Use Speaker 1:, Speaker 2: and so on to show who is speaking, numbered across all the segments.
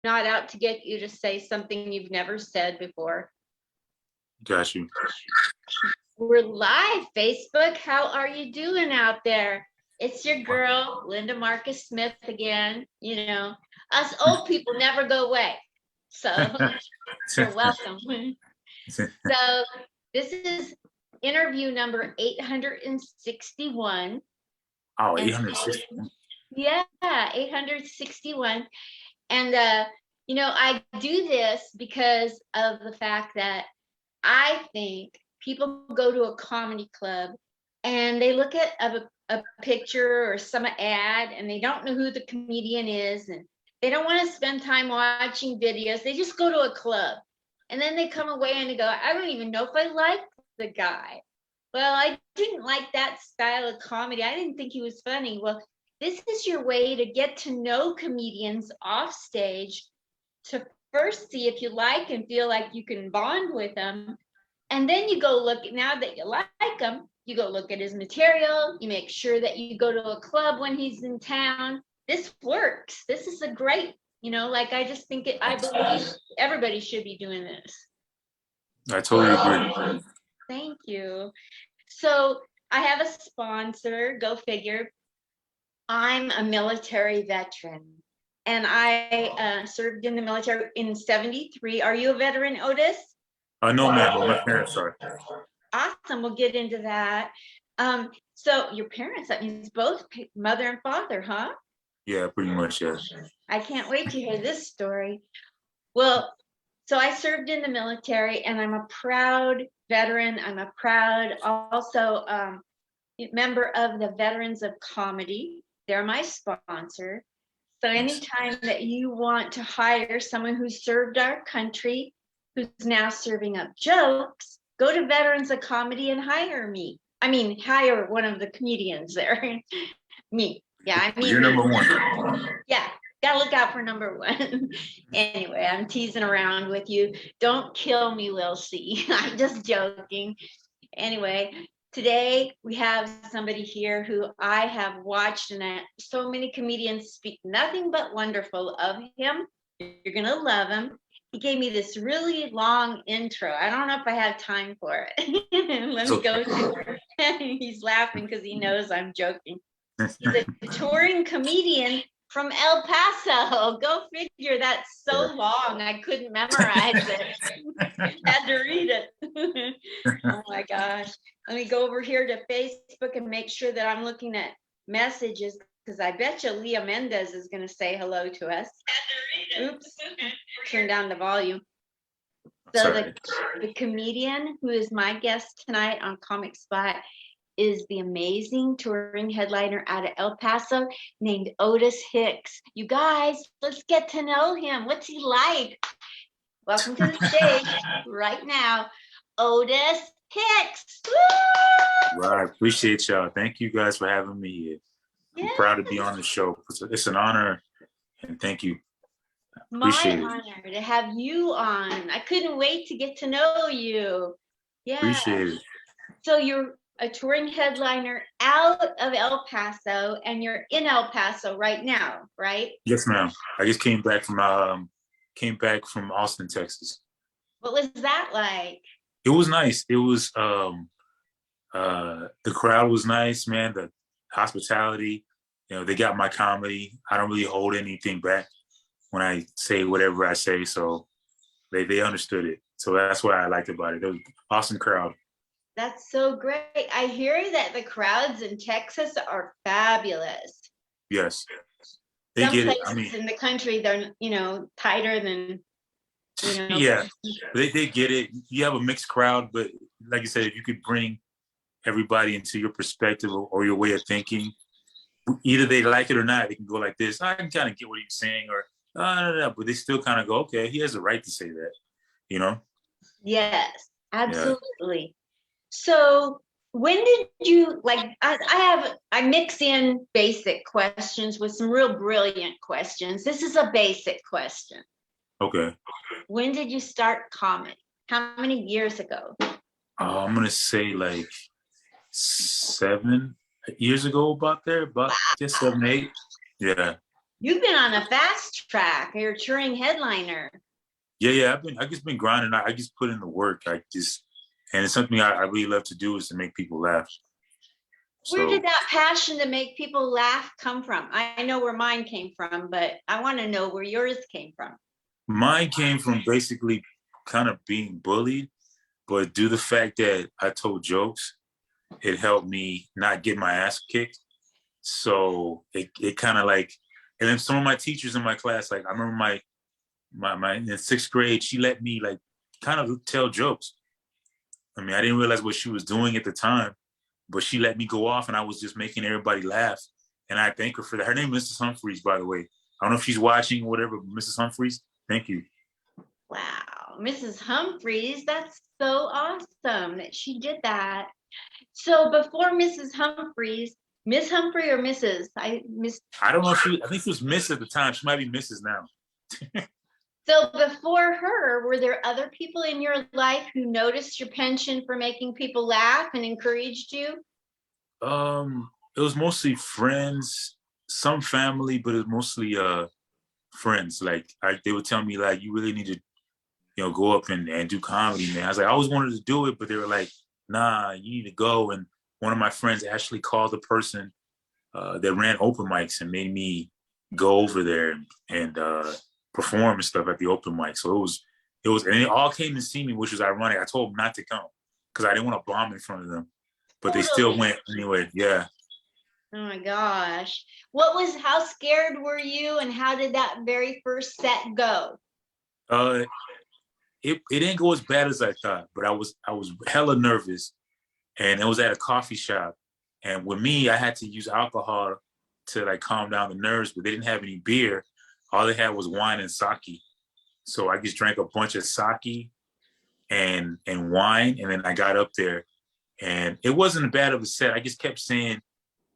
Speaker 1: not out to get you to say something you've never said before.
Speaker 2: Got you.
Speaker 1: We're live, Facebook. How are you doing out there? It's your girl, Linda Marcus Smith again. You know, us old people never go away. So you're welcome. So this is interview number 861.
Speaker 2: Oh, 861.
Speaker 1: Yeah, 861. And, you know, I do this because of the fact that I think people go to a comedy club and they look at a picture or some ad and they don't know who the comedian is and they don't want to spend time watching videos. They just go to a club and then they come away and they go, I don't even know if I like the guy. Well, I didn't like that style of comedy. I didn't think he was funny. Well, this is your way to get to know comedians off stage, to first see if you like and feel like you can bond with them. And then you go look, now that you like him, you go look at his material. You make sure that you go to a club when he's in town. This works. This is a great, you know, like I just think I believe everybody should be doing this.
Speaker 2: I totally agree.
Speaker 1: Thank you. So I have a sponsor, go figure. I'm a military veteran and I served in the military in '73. Are you a veteran, Otis?
Speaker 2: No, ma'am. My parents are.
Speaker 1: Awesome. We'll get into that. So your parents, that means both mother and father, huh?
Speaker 2: Yeah, pretty much, yes.
Speaker 1: I can't wait to hear this story. Well, so I served in the military and I'm a proud veteran. I'm a proud also member of the Veterans of Comedy. They're my sponsor. So anytime that you want to hire someone who served our country, who's now serving up jokes, go to Veterans of Comedy and hire me. I mean, hire one of the comedians there. Me. Yeah, I mean,
Speaker 2: you're number one.
Speaker 1: Yeah, gotta look out for number one. Anyway, I'm teasing around with you. Don't kill me, Lil C. I'm just joking. Anyway, today we have somebody here who I have watched, and so many comedians speak nothing but wonderful of him. You're gonna love him. He gave me this really long intro. I don't know if I have time for it. Let me go through. He's laughing because he knows I'm joking. He's a touring comedian from El Paso. Go figure, that's so long. I couldn't memorize it. Had to read it. Oh my gosh. Let me go over here to Facebook and make sure that I'm looking at messages, because I bet you Leah Mendez is going to say hello to us. Oops. Turn down the volume. So the comedian who is my guest tonight on Comic Spot is the amazing touring headliner out of El Paso named Otis Hicks. You guys, let's get to know him. What's he like? Welcome to the stage right now, Otis Hicks. Woo!
Speaker 2: Well, I appreciate y'all. Thank you guys for having me here.
Speaker 1: Yeah.
Speaker 2: I'm proud to be on the show. It's an honor, and thank you.
Speaker 1: My honor to have you on. I couldn't wait to get to know you. Yeah.
Speaker 2: Appreciate it.
Speaker 1: So you're a touring headliner out of El Paso, and you're in El Paso right now, right?
Speaker 2: Yes, ma'am. I just came back from Austin, Texas.
Speaker 1: What was that like?
Speaker 2: It was nice. It was the crowd was nice, man. The hospitality, you know, they got my comedy. I don't really hold anything back when I say whatever I say, so they understood it. So that's what I liked about it. It was an awesome crowd.
Speaker 1: That's so great. I hear that the crowds in Texas are fabulous.
Speaker 2: Yes. They
Speaker 1: Some
Speaker 2: get
Speaker 1: places
Speaker 2: it. I mean,
Speaker 1: in the country, they're, you know, tighter than, you know.
Speaker 2: Yeah, they get it. You have a mixed crowd, but like you said, if you could bring everybody into your perspective or your way of thinking, either they like it or not, they can go like this. I can kind of get what he's saying, or but they still kind of go, okay, he has a right to say that, you know?
Speaker 1: Yes, absolutely. Yeah. So when did you, like, I mix in basic questions with some real brilliant questions. This is a basic question.
Speaker 2: Okay.
Speaker 1: When did you start comedy? How many years ago?
Speaker 2: I'm going to say like 7 years ago, about 7, 8. Yeah.
Speaker 1: You've been on a fast track. You're a touring headliner.
Speaker 2: Yeah. I just been grinding. I just put in the work. And it's something I really love to do, is to make people laugh.
Speaker 1: Where
Speaker 2: So
Speaker 1: did that passion to make people laugh come from? I know where mine came from, but I want to know where yours came from.
Speaker 2: mine came from basically kind of being bullied, but due to the fact that I told jokes, it helped me not get my ass kicked. So it kind of like, and then some of my teachers in my class, like I remember my in sixth grade, she let me like kind of tell jokes. I mean, I didn't realize what she was doing at the time, but she let me go off, and I was just making everybody laugh. And I thank her for that. Her name is Mrs. Humphreys, by the way. I don't know if she's watching or whatever, but Mrs. Humphreys, thank you.
Speaker 1: Wow, Mrs. Humphreys, that's so awesome that she did that. So before Mrs. Humphreys, Miss Humphrey or Mrs.
Speaker 2: I don't know if I think she was Miss at the time. She might be Mrs. now.
Speaker 1: So before her, were there other people in your life who noticed your penchant for making people laugh and encouraged you?
Speaker 2: It was mostly friends, some family, but it was mostly friends. Like they would tell me like, you really need to, go up and do comedy, man. I was like, I always wanted to do it, but they were like, nah, you need to go. And one of my friends actually called the person that ran open mics and made me go over there and perform and stuff at the open mic. So and they all came to see me, which was ironic. I told them not to come because I didn't want to bomb in front of them, but they still went anyway. Yeah.
Speaker 1: Oh my gosh. How scared were you, and how did that very first set go?
Speaker 2: It didn't go as bad as I thought, but I was hella nervous, and it was at a coffee shop. And with me, I had to use alcohol to like calm down the nerves, but they didn't have any beer. All they had was wine and sake. So I just drank a bunch of sake and wine, and then I got up there, and it wasn't as bad of a set. I just kept saying,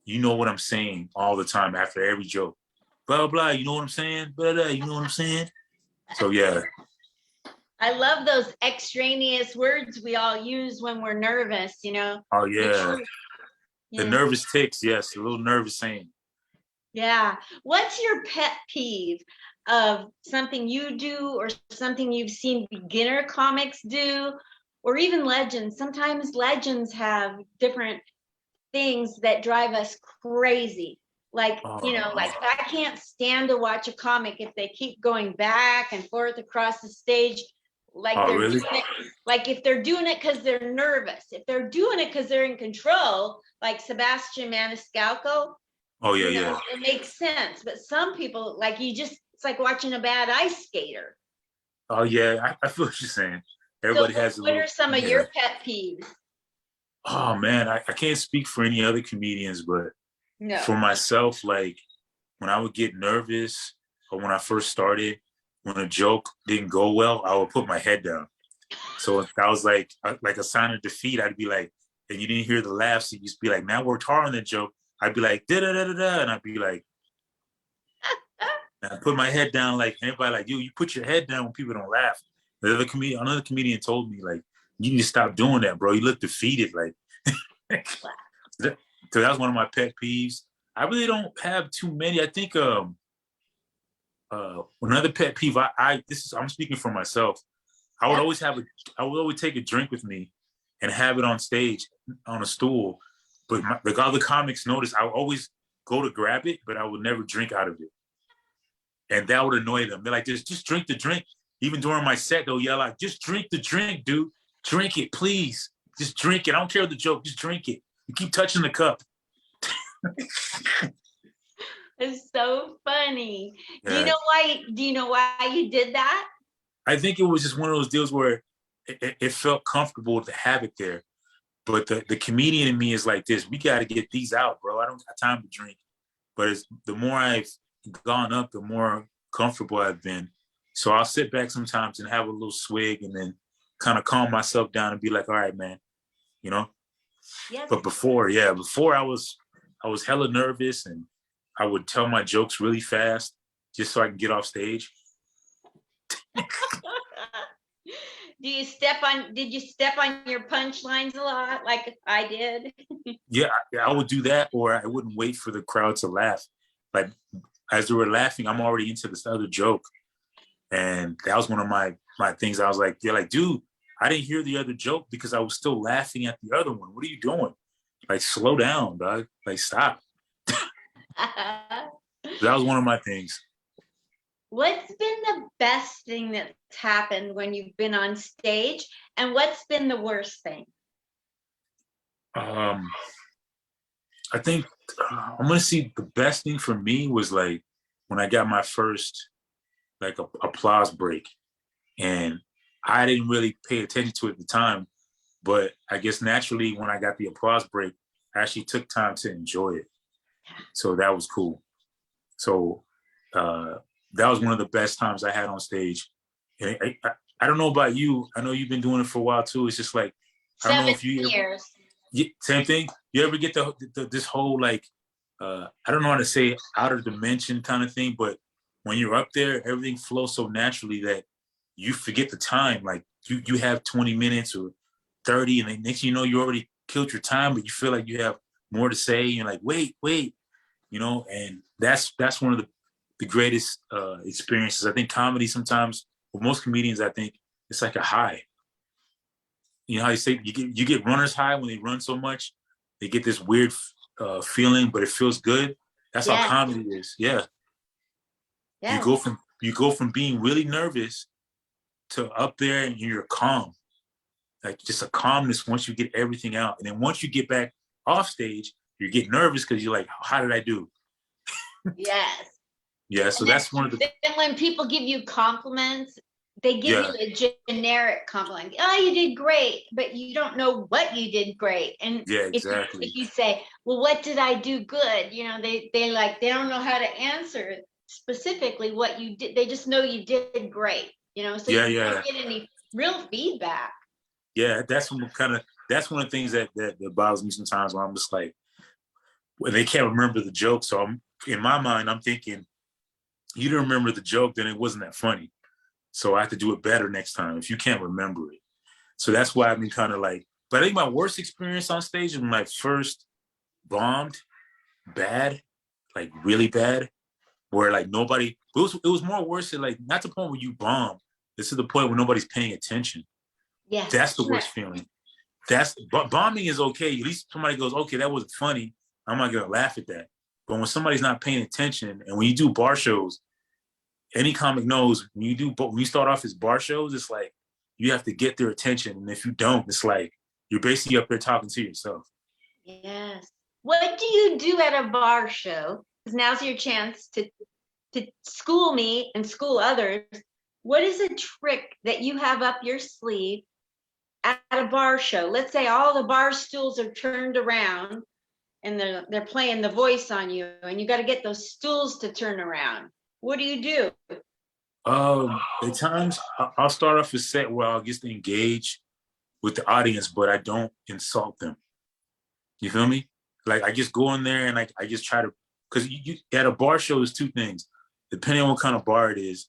Speaker 2: you know what I'm saying, all the time after every joke. Blah, blah, blah, you know what I'm saying? Blah, blah, you know what I'm saying? So yeah.
Speaker 1: I love those extraneous words we all use when we're nervous,
Speaker 2: Oh yeah. The
Speaker 1: Yeah.
Speaker 2: nervous tics, yes, a little nervous saying.
Speaker 1: Yeah. What's your pet peeve of something you do or something you've seen beginner comics do, or even legends? Sometimes legends have different things that drive us crazy. Like, like I can't stand to watch a comic if they keep going back and forth across the stage. Like
Speaker 2: really?
Speaker 1: doing it, like if they're doing it because they're nervous, if they're doing it because they're in control, like Sebastian Maniscalco.
Speaker 2: Oh yeah, yeah.
Speaker 1: It makes sense. But some people, like it's like watching a bad ice skater.
Speaker 2: Oh yeah, I feel what you're saying. Everybody has.
Speaker 1: What are some of your pet peeves?
Speaker 2: Oh man, I can't speak for any other comedians, but for myself, like when I would get nervous or when I first started, when a joke didn't go well, I would put my head down. So if I was like a sign of defeat, I'd be like, and you didn't hear the laughs, so you'd just be like, man, I worked hard on that joke. I'd be like, da da da da da, and I'd be like, and I put my head down, like, and everybody like, you put your head down when people don't laugh. Another comedian told me, like, you need to stop doing that, bro. You look defeated, like. So that was one of my pet peeves. I really don't have too many. I think another pet peeve. I'm speaking for myself. I would always take a drink with me and have it on stage on a stool. But the other comics noticed I would always go to grab it, but I would never drink out of it. And that would annoy them. They're like, just drink the drink. Even during my set, they'll yell out, just drink the drink, dude. Drink it, please. Just drink it. I don't care the joke. Just drink it. You keep touching the cup.
Speaker 1: It's so funny.
Speaker 2: Yeah.
Speaker 1: Do you know why you did that?
Speaker 2: I think it was just one of those deals where it felt comfortable to have it there. But the comedian in me is like this. We got to get these out, bro. I don't got time to drink. But the more I've gone up, the more comfortable I've been. So I'll sit back sometimes and have a little swig and then kind of calm myself down and be like, all right, man, Yes. But before I was hella nervous, and I would tell my jokes really fast just so I can get off stage.
Speaker 1: Did you step on your punchlines a lot like I did?
Speaker 2: Yeah, I would do that, or I wouldn't wait for the crowd to laugh. Like as they were laughing, I'm already into this other joke. And that was one of my things. I was like, they're like, dude, I didn't hear the other joke because I was still laughing at the other one. What are you doing? Like, slow down, dog. Like, stop. That was one of my things.
Speaker 1: What's been the best thing that's happened when you've been on stage, and what's been the worst thing?
Speaker 2: I think I'm gonna see the best thing for me was like when I got my first like applause break, and I didn't really pay attention to it at the time, but I guess naturally when I got the applause break, I actually took time to enjoy it. So that was cool. So that was one of the best times I had on stage. And I don't know about you. I know you've been doing it for a while too. It's just like, I don't know if you
Speaker 1: 7 years.
Speaker 2: Same thing. You ever get this whole like, I don't know how to say out of dimension kind of thing, but when you're up there, everything flows so naturally that you forget the time. Like you have 20 minutes or 30, and then next thing you know, you already killed your time, but you feel like you have more to say. You're like, wait, you know, and that's one of the greatest experiences. I think comedy sometimes, for most comedians, I think it's like a high. You know how you say you get runner's high when they run so much, they get this weird feeling, but it feels good. That's how comedy is. Yeah. You go from being really nervous to up there and you're calm, like just a calmness once you get everything out. And then once you get back off stage, you get nervous because you're like, how did I do?
Speaker 1: Yes.
Speaker 2: Yeah, so that's one of the.
Speaker 1: Then when people give you compliments, they give you a generic compliment. Oh, you did great, but you don't know what you did great. And
Speaker 2: exactly.
Speaker 1: If you say, well, what did I do good? You know, they don't know how to answer specifically what you did. They just know you did great. You know, so you don't get any real feedback.
Speaker 2: Yeah, that's one of the things that bothers me sometimes when I'm just like, when they can't remember the joke. So in my mind, I'm thinking, you didn't remember the joke, then it wasn't that funny. So I have to do it better next time if you can't remember it. So that's why I've been kind of like, but I think my worst experience on stage is when I first bombed bad, like really bad, where like nobody, it was more worse than like, not the point where you bomb. This is the point where nobody's paying attention.
Speaker 1: Yeah.
Speaker 2: That's the worst feeling. Bombing is okay. At least somebody goes, okay, that wasn't funny. I'm not going to laugh at that. But when somebody's not paying attention, and when you do bar shows, any comic knows when you start off as bar shows, it's like you have to get their attention. And if you don't, it's like you're basically up there talking to yourself.
Speaker 1: Yes. What do you do at a bar show? Because now's your chance to school me and school others. What is a trick that you have up your sleeve at a bar show? Let's say all the bar stools are turned around and they're playing The Voice on you, and you got to get those stools to turn around. What do you do?
Speaker 2: At times I'll start off a set where I'll just engage with the audience, but I don't insult them. You feel me? Like I just go in there and I just try to, because you at a bar show, there's two things. Depending on what kind of bar it is,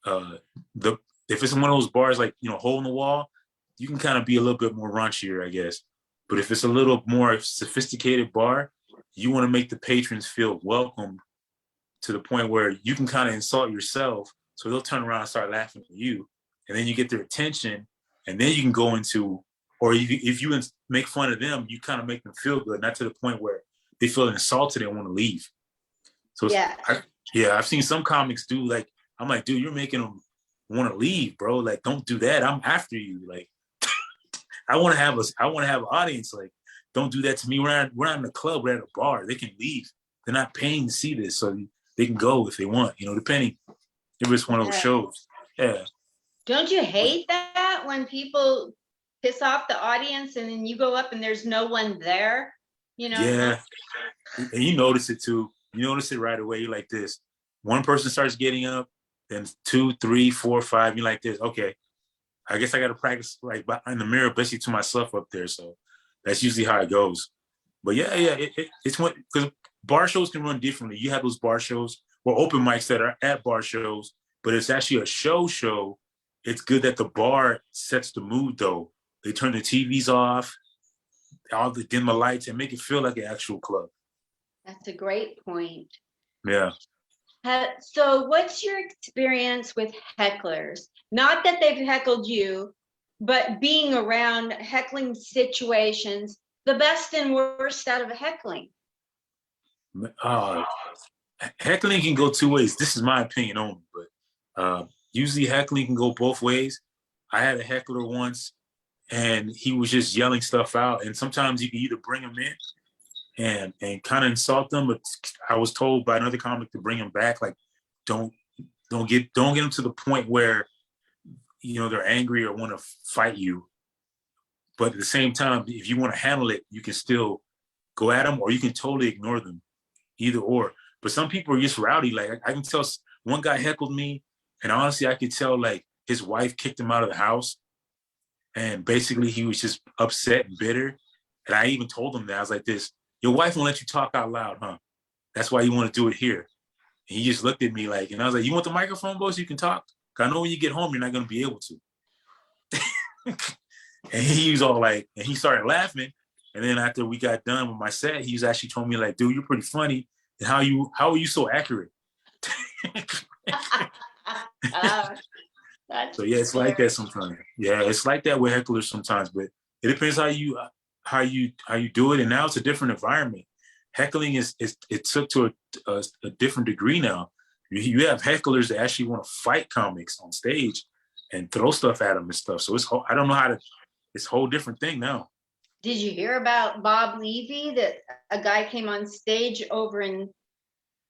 Speaker 2: if it's one of those bars like, you know, hole in the wall, you can kind of be a little bit more raunchier, I guess. But if it's a little more sophisticated bar, you want to make the patrons feel welcome to the point where you can kind of insult yourself, so they'll turn around and start laughing at you, and then you get their attention, and then you can go into, or if you make fun of them, you kind of make them feel good, not to the point where they feel insulted and want to leave. So I've seen some comics do like, I'm like, dude, you're making them want to leave, bro. Like, don't do that. I'm after you. Like, I want to have an audience. Like, don't do that to me. We're not in a club. We're at a bar. They can leave. They're not paying to see this, so they can go if they want. You know, depending if it's one of those shows. Yeah.
Speaker 1: Don't you hate that when people piss off the audience and then you go up and there's no one there? You know.
Speaker 2: Yeah. And you notice it too. You notice it right away. You're like this. One person starts getting up, then 2, 3, 4, 5. You're like this. Okay. I guess I got to practice like in the mirror, basically to myself up there. So that's usually how it goes. But it's because bar shows can run differently. You have those bar shows or open mics that are at bar shows, but it's actually a show. It's good that the bar sets the mood though. They turn the TVs off, all the dim the lights, and make it feel like an actual club.
Speaker 1: That's a great point.
Speaker 2: Yeah.
Speaker 1: So what's your experience with hecklers? Not that they've heckled you, but being around heckling situations, the best and worst out of heckling.
Speaker 2: Heckling can go two ways. This is my opinion only, but usually heckling can go both ways. I had a heckler once, and he was just yelling stuff out. And sometimes you can either bring him in and kind of insult them, but I was told by another comic to bring him back. Like, don't get them to the point where they're angry or want to fight you. But at the same time, if you want to handle it, you can still go at them, or you can totally ignore them. Either or. But some people are just rowdy. Like, I can tell one guy heckled me, and honestly, I could tell like his wife kicked him out of the house, and basically he was just upset and bitter. And I even told him that. I was like, your wife won't let you talk out loud, huh? That's why you want to do it here. And he just looked at me like, and I was like, you want the microphone, boy, so you can talk? Because I know when you get home, you're not going to be able to. And he was all like, and he started laughing. And then after we got done with my set, he was actually told me like, dude, you're pretty funny. And how are you so accurate? So yeah, it's like that sometimes. Yeah, it's like that with hecklers sometimes, but it depends how you do it. And now it's a different environment. Heckling it took to a different degree now. You have hecklers that actually want to fight comics on stage and throw stuff at them and stuff. So I don't know how to. It's a whole different thing now.
Speaker 1: Did you hear about Bob Levy, that a guy came on stage over in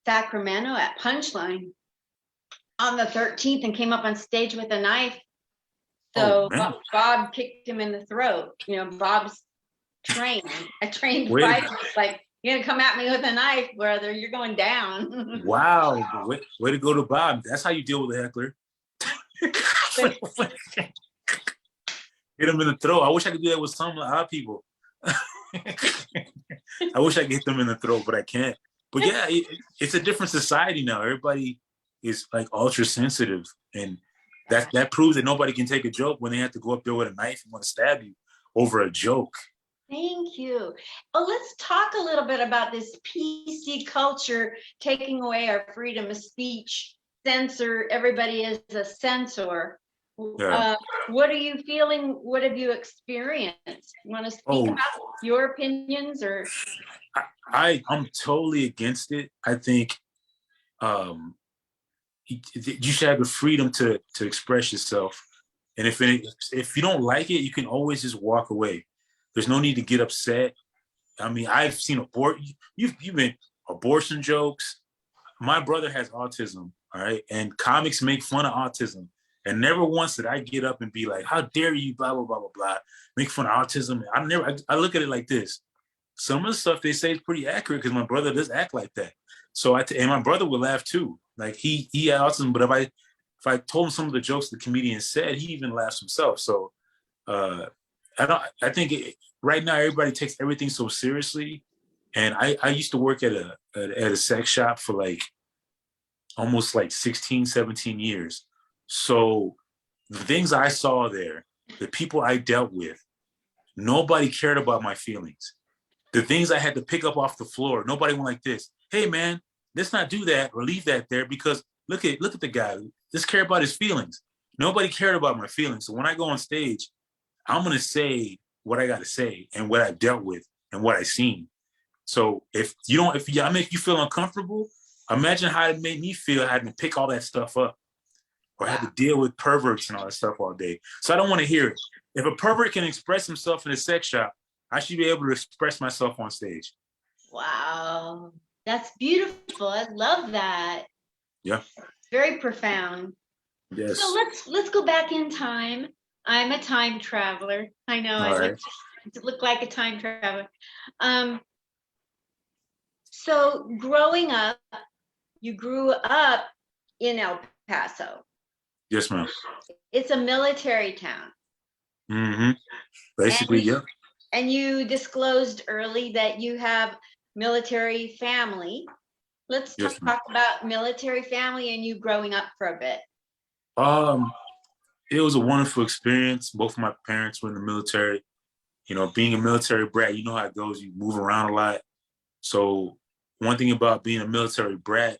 Speaker 1: Sacramento at Punchline on the 13th and came up on stage with a knife? So Bob kicked him in the throat. Bob's a trained fighter. Like, you're gonna come at me with a knife, brother, you're going down.
Speaker 2: Wow, way to go to Bob. That's how you deal with a heckler. Hit him in the throat. I wish I could do that with some other people. I wish I could hit them in the throat, but I can't. But yeah, it's a different society now. Everybody is like ultra sensitive, and that proves that nobody can take a joke when they have to go up there with a knife and want to stab you over a joke.
Speaker 1: Thank you. Well, let's talk a little bit about this PC culture taking away our freedom of speech. Censor, everybody is a censor. Yeah. What are you feeling? What have you experienced? You want to speak about your opinions? Or
Speaker 2: I'm totally against it. I think you should have the freedom to express yourself, and if you don't like it, you can always just walk away. There's no need to get upset. I mean, I've seen you've been abortion jokes. My brother has autism, all right, and comics make fun of autism. And never once did I get up and be like, how dare you, blah, blah, blah, blah, blah, make fun of autism. I look at it like this. Some of the stuff they say is pretty accurate because my brother does act like that. So and my brother would laugh too. Like he had autism, but if I told him some of the jokes the comedian said, he even laughs himself. So I think right now everybody takes everything so seriously. And I used to work at a sex shop for like almost like 16, 17 years. So the things I saw there, the people I dealt with, nobody cared about my feelings. The things I had to pick up off the floor, nobody went like this. Hey man, let's not do that or leave that there because look at the guy. Let's care about his feelings. Nobody cared about my feelings. So when I go on stage, I'm gonna say what I gotta say and what I dealt with and what I seen. So if I make you feel uncomfortable, imagine how it made me feel having to pick all that stuff up. Or had to deal with perverts and all that stuff all day. So I don't want to hear it. If a pervert can express himself in a sex shop, I should be able to express myself on stage.
Speaker 1: Wow, that's beautiful. I love that.
Speaker 2: Yeah.
Speaker 1: Very profound.
Speaker 2: Yes.
Speaker 1: So let's go back in time. I'm a time traveler. I know I look like a time traveler. So growing up, you grew up in El Paso.
Speaker 2: Yes, ma'am.
Speaker 1: It's a military town.
Speaker 2: Mm-hmm. Basically, yeah.
Speaker 1: And you disclosed early that you have military family. Let's talk about military family and you growing up for a bit.
Speaker 2: It was a wonderful experience. Both of my parents were in the military. Being a military brat, you know how it goes. You move around a lot. So one thing about being a military brat,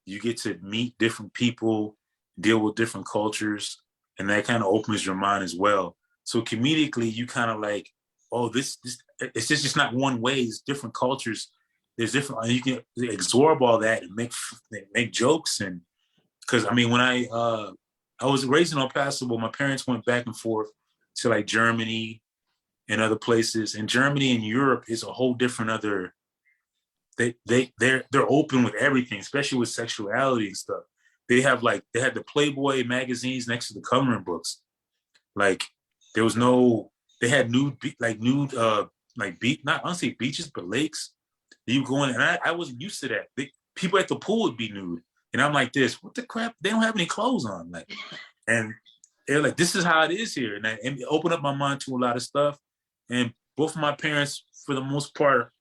Speaker 2: You get to meet different people, deal with different cultures, and that kind of opens your mind as well. So comedically, you kind of like, oh, this it's just not one way. It's different cultures. There's different. You can absorb all that and make jokes. And because I mean, when I was raised in El Paso, but my parents went back and forth to like Germany and other places. And Germany and Europe is a whole different other. They're open with everything, especially with sexuality and stuff. They had the Playboy magazines next to the coloring books. Like there was no, they had nude not honestly beaches, but lakes. You go in, and I wasn't used to that. People at the pool would be nude, and I'm like, this, what the crap? They don't have any clothes on, like, and they're like, this is how it is here, and it opened up my mind to a lot of stuff. And both of my parents, for the most part,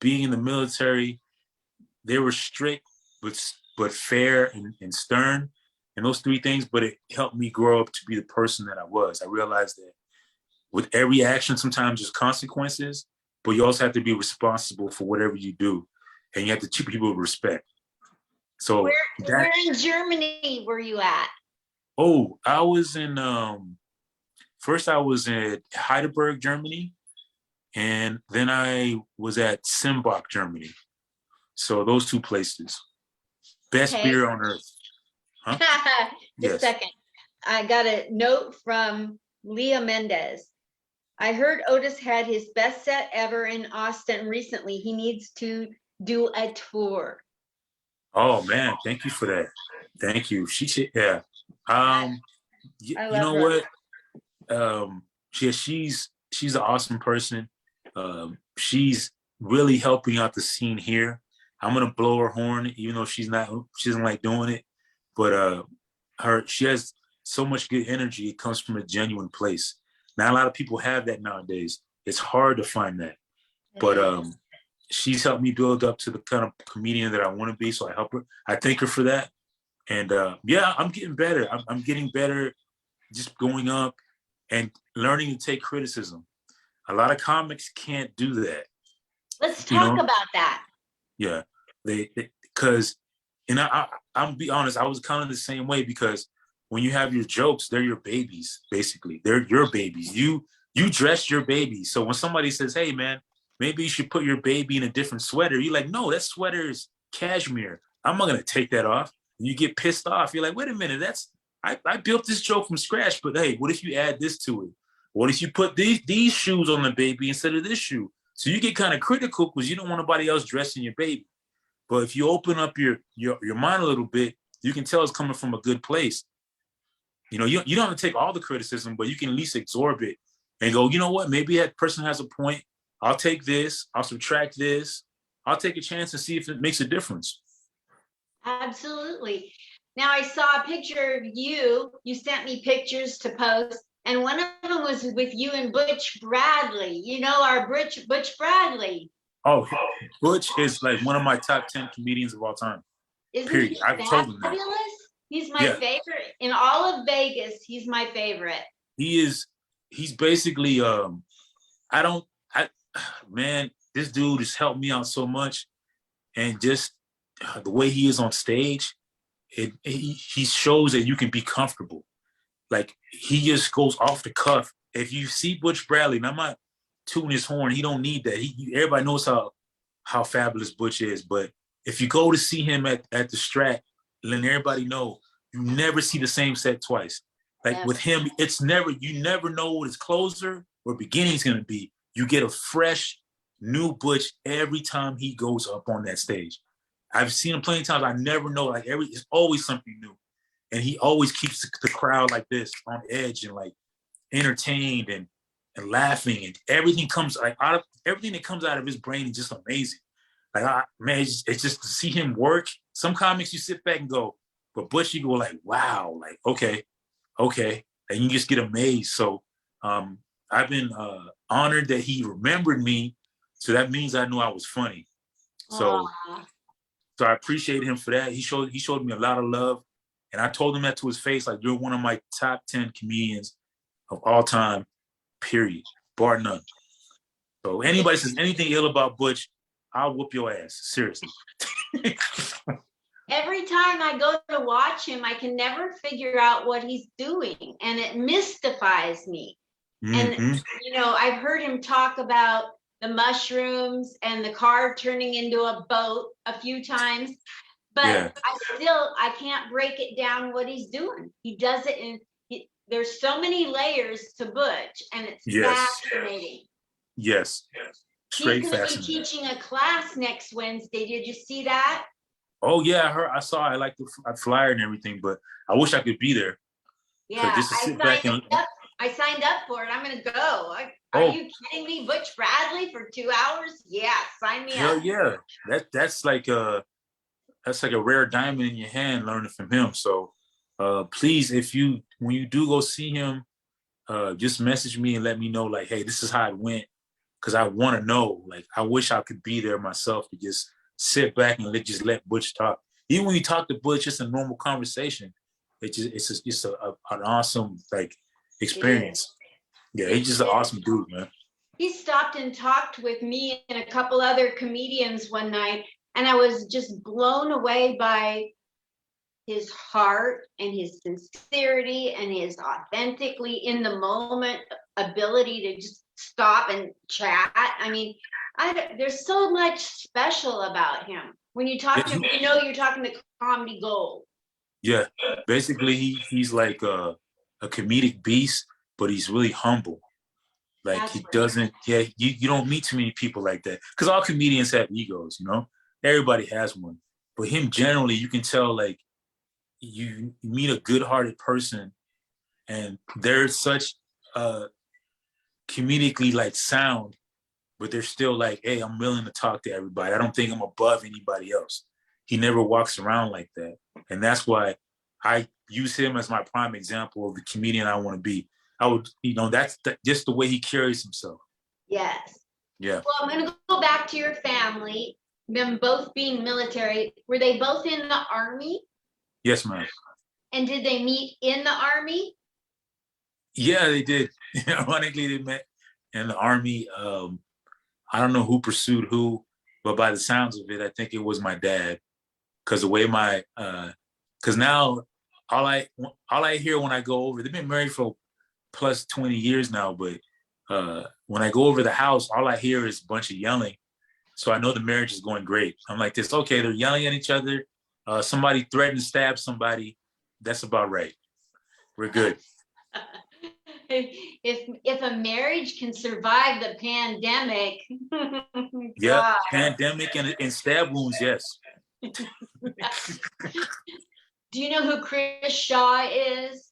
Speaker 2: being in the military, they were strict but fair and stern, and those three things. But it helped me grow up to be the person that I was. I realized that with every action, sometimes there's consequences, but you also have to be responsible for whatever you do, and you have to treat people with respect. So
Speaker 1: where in Germany were you at?
Speaker 2: Oh, I was in first I was in Heidelberg, Germany, and then I was at Simbach, Germany. So those two places. Best beer on earth. Huh?
Speaker 1: Just a second. I got a note from Leah Mendez. I heard Otis had his best set ever in Austin recently. He needs to do a tour.
Speaker 2: Oh man, thank you for that. Thank you. She should, yeah. You know
Speaker 1: her.
Speaker 2: What? She's an awesome person. She's really helping out the scene here. I'm gonna blow her horn, even though she doesn't like doing it. But she has so much good energy. It comes from a genuine place. Not a lot of people have that nowadays. It's hard to find that. But she's helped me build up to the kind of comedian that I want to be. So I help her. I thank her for that. And yeah, I'm getting better. I'm getting better, just going up and learning to take criticism. A lot of comics can't do that.
Speaker 1: Let's talk about that.
Speaker 2: Yeah, because, and I'm be honest, I was kind of the same way, because when you have your jokes, they're your babies, basically. They're your babies. You dress your baby. So when somebody says, hey man, maybe you should put your baby in a different sweater, you're like, no, that sweater is cashmere. I'm not gonna take that off. And you get pissed off. You're like, wait a minute, I built this joke from scratch, but hey, what if you add this to it? What if you put these shoes on the baby instead of this shoe? So you get kind of critical because you don't want nobody else dressing your baby. But if you open up your mind a little bit, you can tell it's coming from a good place. You don't have to take all the criticism, but you can at least absorb it and go, you know what? Maybe that person has a point. I'll take this. I'll subtract this. I'll take a chance and see if it makes a difference.
Speaker 1: Absolutely. Now I saw a picture of you. You sent me pictures to post, and one of them was with you and Butch Bradley. You know, our Butch Bradley.
Speaker 2: Oh, Butch is like one of my top 10 comedians of all time.
Speaker 1: Isn't
Speaker 2: period.
Speaker 1: he
Speaker 2: I've told him that.
Speaker 1: fabulous? He's my favorite. In all of Vegas, he's my favorite.
Speaker 2: He's basically, man, this dude has helped me out so much. And just the way he is on stage, he shows that you can be comfortable. Like, he just goes off the cuff. If you see Butch Bradley, and I'm not tooting his horn, he don't need that. Everybody knows how fabulous Butch is. But if you go to see him at the Strat, letting everybody know, you never see the same set twice. Like with him, you never know what his closer or beginning is going to be. You get a fresh, new Butch every time he goes up on that stage. I've seen him plenty of times. I never know. Like, it's always something new. And he always keeps the crowd like this on edge and like entertained and laughing, and everything that comes out of his brain is just amazing. Like, man, it's just to see him work. Some comics you sit back and go, but Butch, you go like, wow, like, okay. And you just get amazed. So I've been honored that he remembered me. So that means I knew I was funny. So I appreciate him for that. He showed me a lot of love. And I told him that to his face, like, you're one of my top 10 comedians of all time, period, bar none. So anybody says anything ill about Butch, I'll whoop your ass, seriously.
Speaker 1: every time I go to watch him, I can never figure out what he's doing, and it mystifies me. And, you know, I've heard him talk about the mushrooms and the car turning into a boat a few times, but
Speaker 2: Yeah.
Speaker 1: I can't break it down what he's doing. He does it in, there's so many layers to Butch, and it's
Speaker 2: Yes.
Speaker 1: fascinating.
Speaker 2: Yes. Straight
Speaker 1: He's going to be
Speaker 2: fascinating.
Speaker 1: teaching a class next Wednesday. Did you see that?
Speaker 2: Oh yeah, I saw. I like the flyer and everything, but I wish I could be there.
Speaker 1: Yeah,
Speaker 2: Just to sit back and.
Speaker 1: I signed up for it. I'm going to go. Are you kidding me? Butch Bradley for 2 hours? Yeah, sign me
Speaker 2: Hell
Speaker 1: up.
Speaker 2: yeah, that's like a rare diamond in your hand learning from him. So please, when you do go see him, just message me and let me know, like, hey, this is how it went, because I want to know. Like, I wish I could be there myself to just sit back and just let Butch talk. Even when you talk to Butch, just a normal conversation. It's an awesome like experience. Yeah, he's just an awesome dude, man.
Speaker 1: He stopped and talked with me and a couple other comedians one night, and I was just blown away by his heart and his sincerity and his authentically in the moment ability to just stop and chat. I mean, there's so much special about him. When you talk to him, you know you're talking to comedy gold.
Speaker 2: Yeah, basically he's like a comedic beast, but he's really humble. Like
Speaker 1: That's
Speaker 2: he doesn't, yeah, you don't meet too many people like that. Because all comedians have egos, you know? Everybody has one. But him generally, you can tell like you meet a good-hearted person and they're such comedically like sound, but they're still like, hey, I'm willing to talk to everybody. I don't think I'm above anybody else. He never walks around like that. And that's why I use him as my prime example of the comedian I want to be. I would, you know, that's just the way he carries himself.
Speaker 1: Yes.
Speaker 2: Yeah.
Speaker 1: Well, I'm going to go back to your family, them both being military. Were they both in the Army?
Speaker 2: Yes, ma'am.
Speaker 1: And did they meet in the Army?
Speaker 2: Yeah, they did. Ironically, they met in the Army. I don't know who pursued who, but by the sounds of it, I think it was my dad. Because the way because now all I hear when I go over, they've been married for plus 20 years now, but when I go over the house, all I hear is a bunch of yelling. So I know the marriage is going great. I'm like this, okay, they're yelling at each other. Somebody threatened to stab somebody. That's about right. We're good.
Speaker 1: If a marriage can survive the pandemic,
Speaker 2: yeah, pandemic and stab wounds, yes.
Speaker 1: Do you know who Kris Shaw is?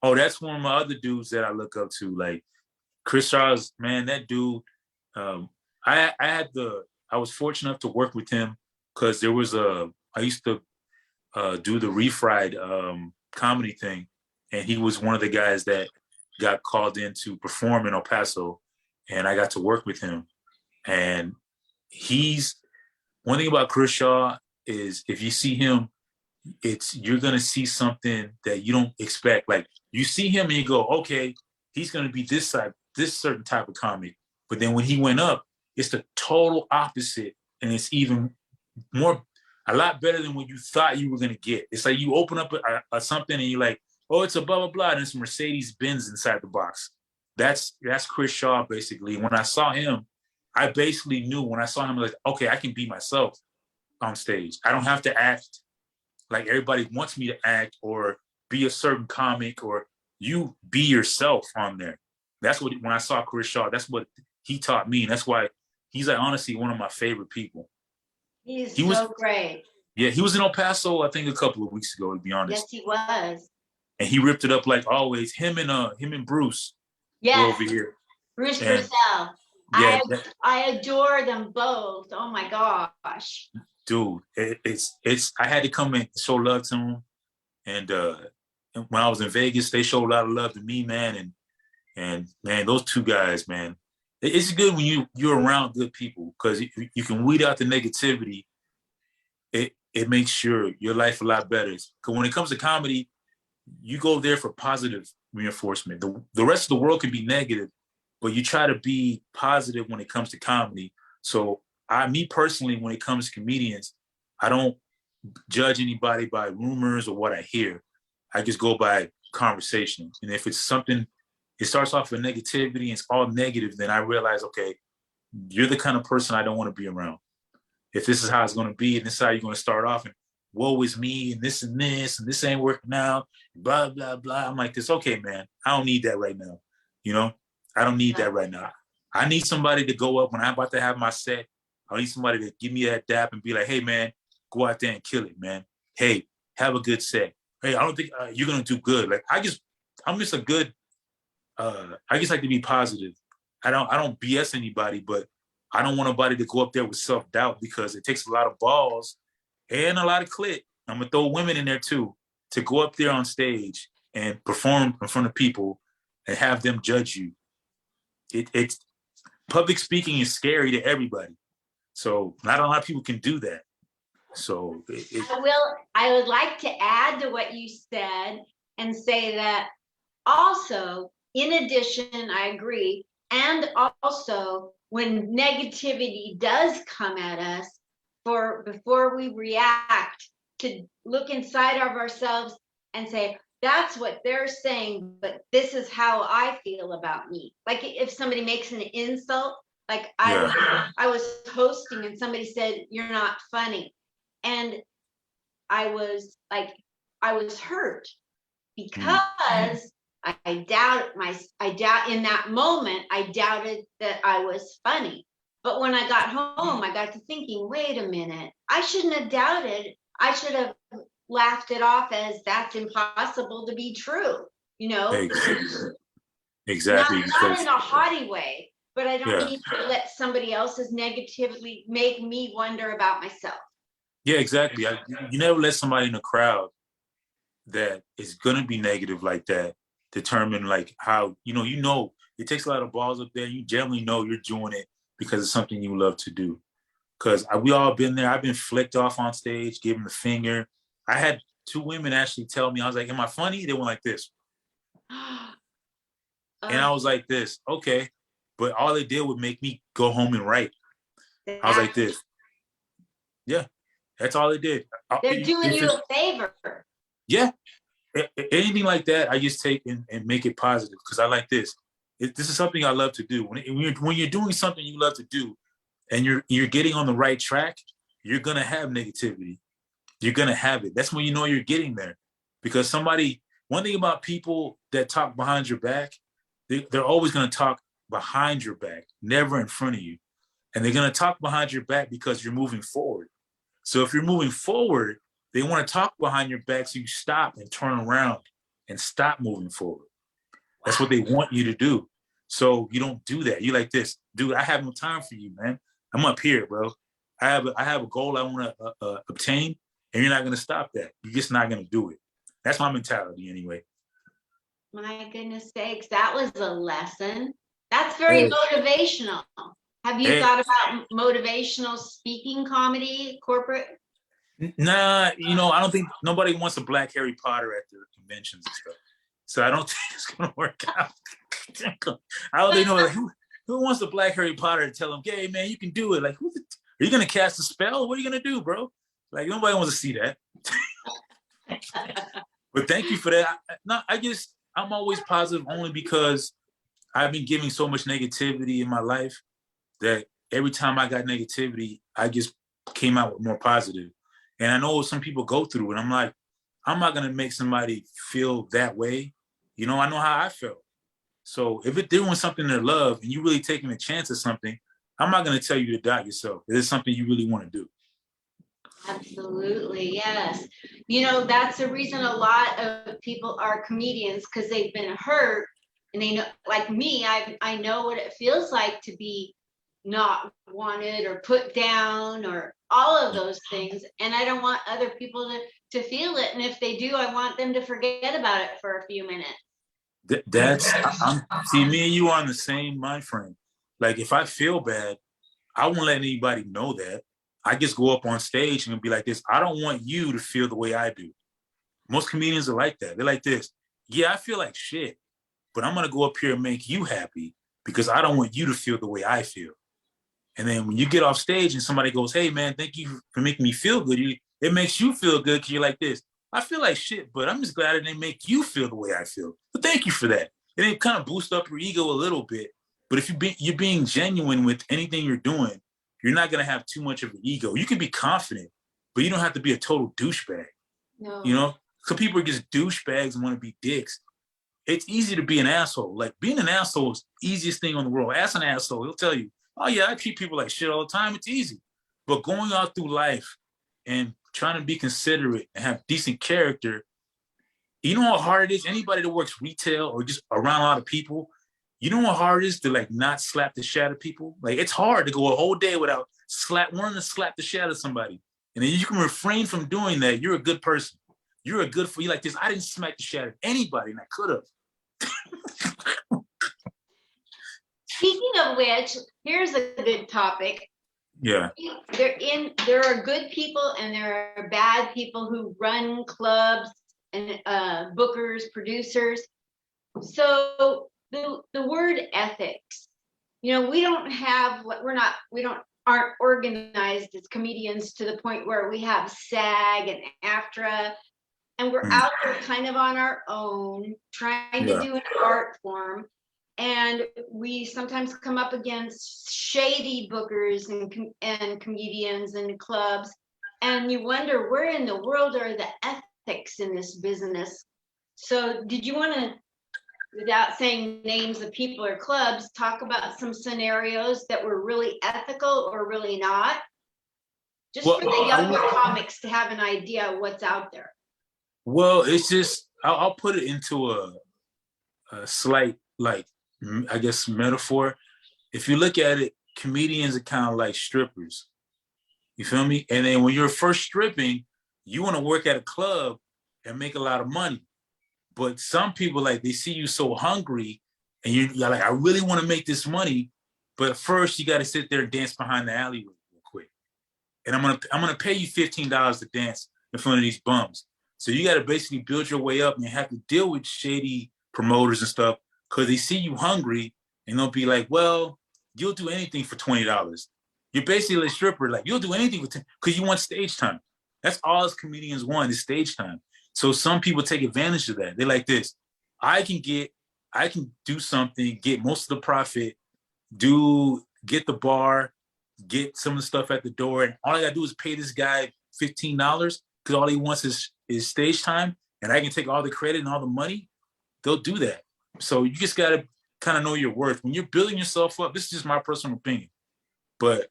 Speaker 2: Oh, that's one of my other dudes that I look up to. Like Kris Shaw's, man, that dude. I was fortunate enough to work with him because I used to do the refried comedy thing, and he was one of the guys that got called in to perform in El Paso, and I got to work with him. And one thing about Kris Shaw is if you see him, you're gonna see something that you don't expect. Like you see him and you go, okay, he's gonna be this certain type of comic. But then when he went up, it's the total opposite, and it's even a lot better than what you thought you were gonna get. It's like you open up a something and you're like, oh, it's a blah blah blah, and it's Mercedes Benz inside the box. That's Kris Shaw basically. When I saw him, I basically knew when I saw him, like, okay, I can be myself on stage. I don't have to act like everybody wants me to act or be a certain comic, or you be yourself on there. That's what, when I saw Kris Shaw, that's what he taught me. And that's why he's like, honestly, one of my favorite people.
Speaker 1: He was so great.
Speaker 2: Yeah, he was in El Paso, I think a couple of weeks ago, to be honest.
Speaker 1: Yes, he was.
Speaker 2: And he ripped it up like always. Him and Bruce were over here.
Speaker 1: Bruce Purcell.
Speaker 2: Yeah,
Speaker 1: I adore them both. Oh my gosh.
Speaker 2: Dude, it's I had to come and show love to him. And when I was in Vegas, they showed a lot of love to me, man. And man, those two guys, man. It's good when you're around good people, because you can weed out the negativity. It makes your life a lot better. Because when it comes to comedy, you go there for positive reinforcement. The rest of the world can be negative, but you try to be positive when it comes to comedy. So me personally, when it comes to comedians, I don't judge anybody by rumors or what I hear. I just go by conversation. And if it's something, it starts off with negativity and it's all negative, then I realize, okay, you're the kind of person I don't want to be around. If this is how it's going to be, and this is how you're going to start off, and woe is me, and this, and this ain't working out, blah, blah, blah. I'm like this, okay, man, I don't need that right now. You know, I don't need that right now. I need somebody to go up when I'm about to have my set. I need somebody to give me that dap and be like, hey, man, go out there and kill it, man. Hey, have a good set. Hey, I don't think you're going to do good. Like, I'm just a good, I just like to be positive. I don't BS anybody, but I don't want nobody to go up there with self-doubt because it takes a lot of balls and a lot of clit. I'm going to throw women in there too, to go up there on stage and perform in front of people and have them judge you. It's public speaking is scary to everybody. So not a lot of people can do that. So
Speaker 1: I would like to add to what you said and say that also, in addition, I agree. And also when negativity does come at us, before we react, to look inside of ourselves and say, that's what they're saying, but this is how I feel about me. Like if somebody makes an insult, like I was hosting and somebody said, you're not funny. And I was hurt because I doubt in that moment, I doubted that I was funny. But when I got home, I got to thinking, wait a minute, I shouldn't have doubted. I should have laughed it off as that's impossible to be true, you know?
Speaker 2: Exactly.
Speaker 1: Not in a haughty way, but I don't need to let somebody else's negatively make me wonder about myself.
Speaker 2: Yeah, exactly. You never let somebody in the crowd that is going to be negative like that determine like how, you know, it takes a lot of balls up there. You generally know you're doing it because it's something you love to do. Because we all been there. I've been flicked off on stage, giving the finger. I had 2 women actually tell me, I was like, am I funny? They went like this. And I was like this, okay. But all they did was make me go home and write. I was like this. Yeah, that's all they did.
Speaker 1: They're doing you a favor.
Speaker 2: Yeah. Anything like that, I just take and make it positive because I like this. This is something I love to do. When you're doing something you love to do and you're getting on the right track, you're going to have negativity. You're going to have it. That's when you know you're getting there. Because one thing about people that talk behind your back, they're always going to talk behind your back, never in front of you. And they're going to talk behind your back because you're moving forward. So if you're moving forward, they want to talk behind your back so you stop and turn around and stop moving forward. That's what they want you to do. So you don't do that. You like this, dude, I have no time for you, man. I'm up here, bro. I have a goal I want to obtain, and you're not going to stop that. You're just not going to do it. That's my mentality anyway.
Speaker 1: My goodness sakes, that was a lesson. That's very motivational. Have you thought about motivational speaking comedy, corporate?
Speaker 2: Nah, I don't think nobody wants a black Harry Potter at their conventions and stuff. So I don't think it's going to work out. I don't think who wants the black Harry Potter to tell them, hey, man, you can do it. Like, are you going to cast a spell? What are you going to do, bro? Like, nobody wants to see that. But thank you for that. I'm always positive only because I've been giving so much negativity in my life that every time I got negativity, I just came out with more positive. And I know some people go through it. I'm like, I'm not going to make somebody feel that way. I know how I felt. So if they're doing something they love and you really taking a chance at something, I'm not going to tell you to doubt yourself. If it's something you really want to do.
Speaker 1: Absolutely, yes. That's the reason a lot of people are comedians, because they've been hurt and they know, like me, I know what it feels like to be not wanted or put down or all of those things. And I don't want other people to feel it. And if they do, I want them to forget about it for a few minutes.
Speaker 2: See, me and you are on the same mind frame. Like if I feel bad, I won't let anybody know that. I just go up on stage and be like this. I don't want you to feel the way I do. Most comedians are like that. They're like this. Yeah, I feel like shit, but I'm going to go up here and make you happy because I don't want you to feel the way I feel. And then when you get off stage and somebody goes, hey, man, thank you for making me feel good, It makes you feel good because you're like this. I feel like shit, but I'm just glad it didn't make you feel the way I feel. But thank you for that. It kind of boost up your ego a little bit. But if you're being genuine with anything you're doing, you're not gonna have too much of an ego. You can be confident, but you don't have to be a total douchebag.
Speaker 1: No.
Speaker 2: You know, some people are just douchebags and want to be dicks. It's easy to be an asshole. Like being an asshole is the easiest thing on the world. Ask an asshole, he'll tell you, oh yeah, I treat people like shit all the time. It's easy. But going out through life and trying to be considerate and have decent character, you know how hard it is? Anybody that works retail or just around a lot of people, you know how hard it is to like not slap the shit out of people? Like it's hard to go a whole day without wanting to slap the shit out of somebody. And then you can refrain from doing that. You're a good person. You're a good for you like this. I didn't smack the shit out of anybody and I could have.
Speaker 1: Speaking of which, here's a good topic.
Speaker 2: Yeah.
Speaker 1: There are good people and there are bad people who run clubs and bookers, producers. So the word ethics, you know, aren't organized as comedians to the point where we have SAG and AFTRA, and we're out there kind of on our own, trying to do an art form. And we sometimes come up against shady bookers and comedians and clubs. And you wonder, where in the world are the ethics in this business? So did you want to, without saying names of people or clubs, talk about some scenarios that were really ethical or really not? Just for the younger comics to have an idea of what's out there.
Speaker 2: Well, it's just, I'll put it into a slight, like, I guess, metaphor. If you look at it, comedians are kind of like strippers. You feel me? And then when you're first stripping, you want to work at a club and make a lot of money. But some people, like, they see you so hungry and you're like, I really want to make this money. But first you got to sit there and dance behind the alleyway real quick. And I'm gonna pay you $15 to dance in front of these bums. So you got to basically build your way up and you have to deal with shady promoters and stuff because they see you hungry and they'll be like, well, you'll do anything for $20. You're basically a stripper, like you'll do anything because you want stage time. That's all us comedians want is stage time. So some people take advantage of that. They're like this, I can do something, get most of the profit, get the bar, get some of the stuff at the door. And all I gotta do is pay this guy $15 because all he wants is stage time. And I can take all the credit and all the money. They'll do that. So you just gotta kind of know your worth. When you're building yourself up, this is just my personal opinion, but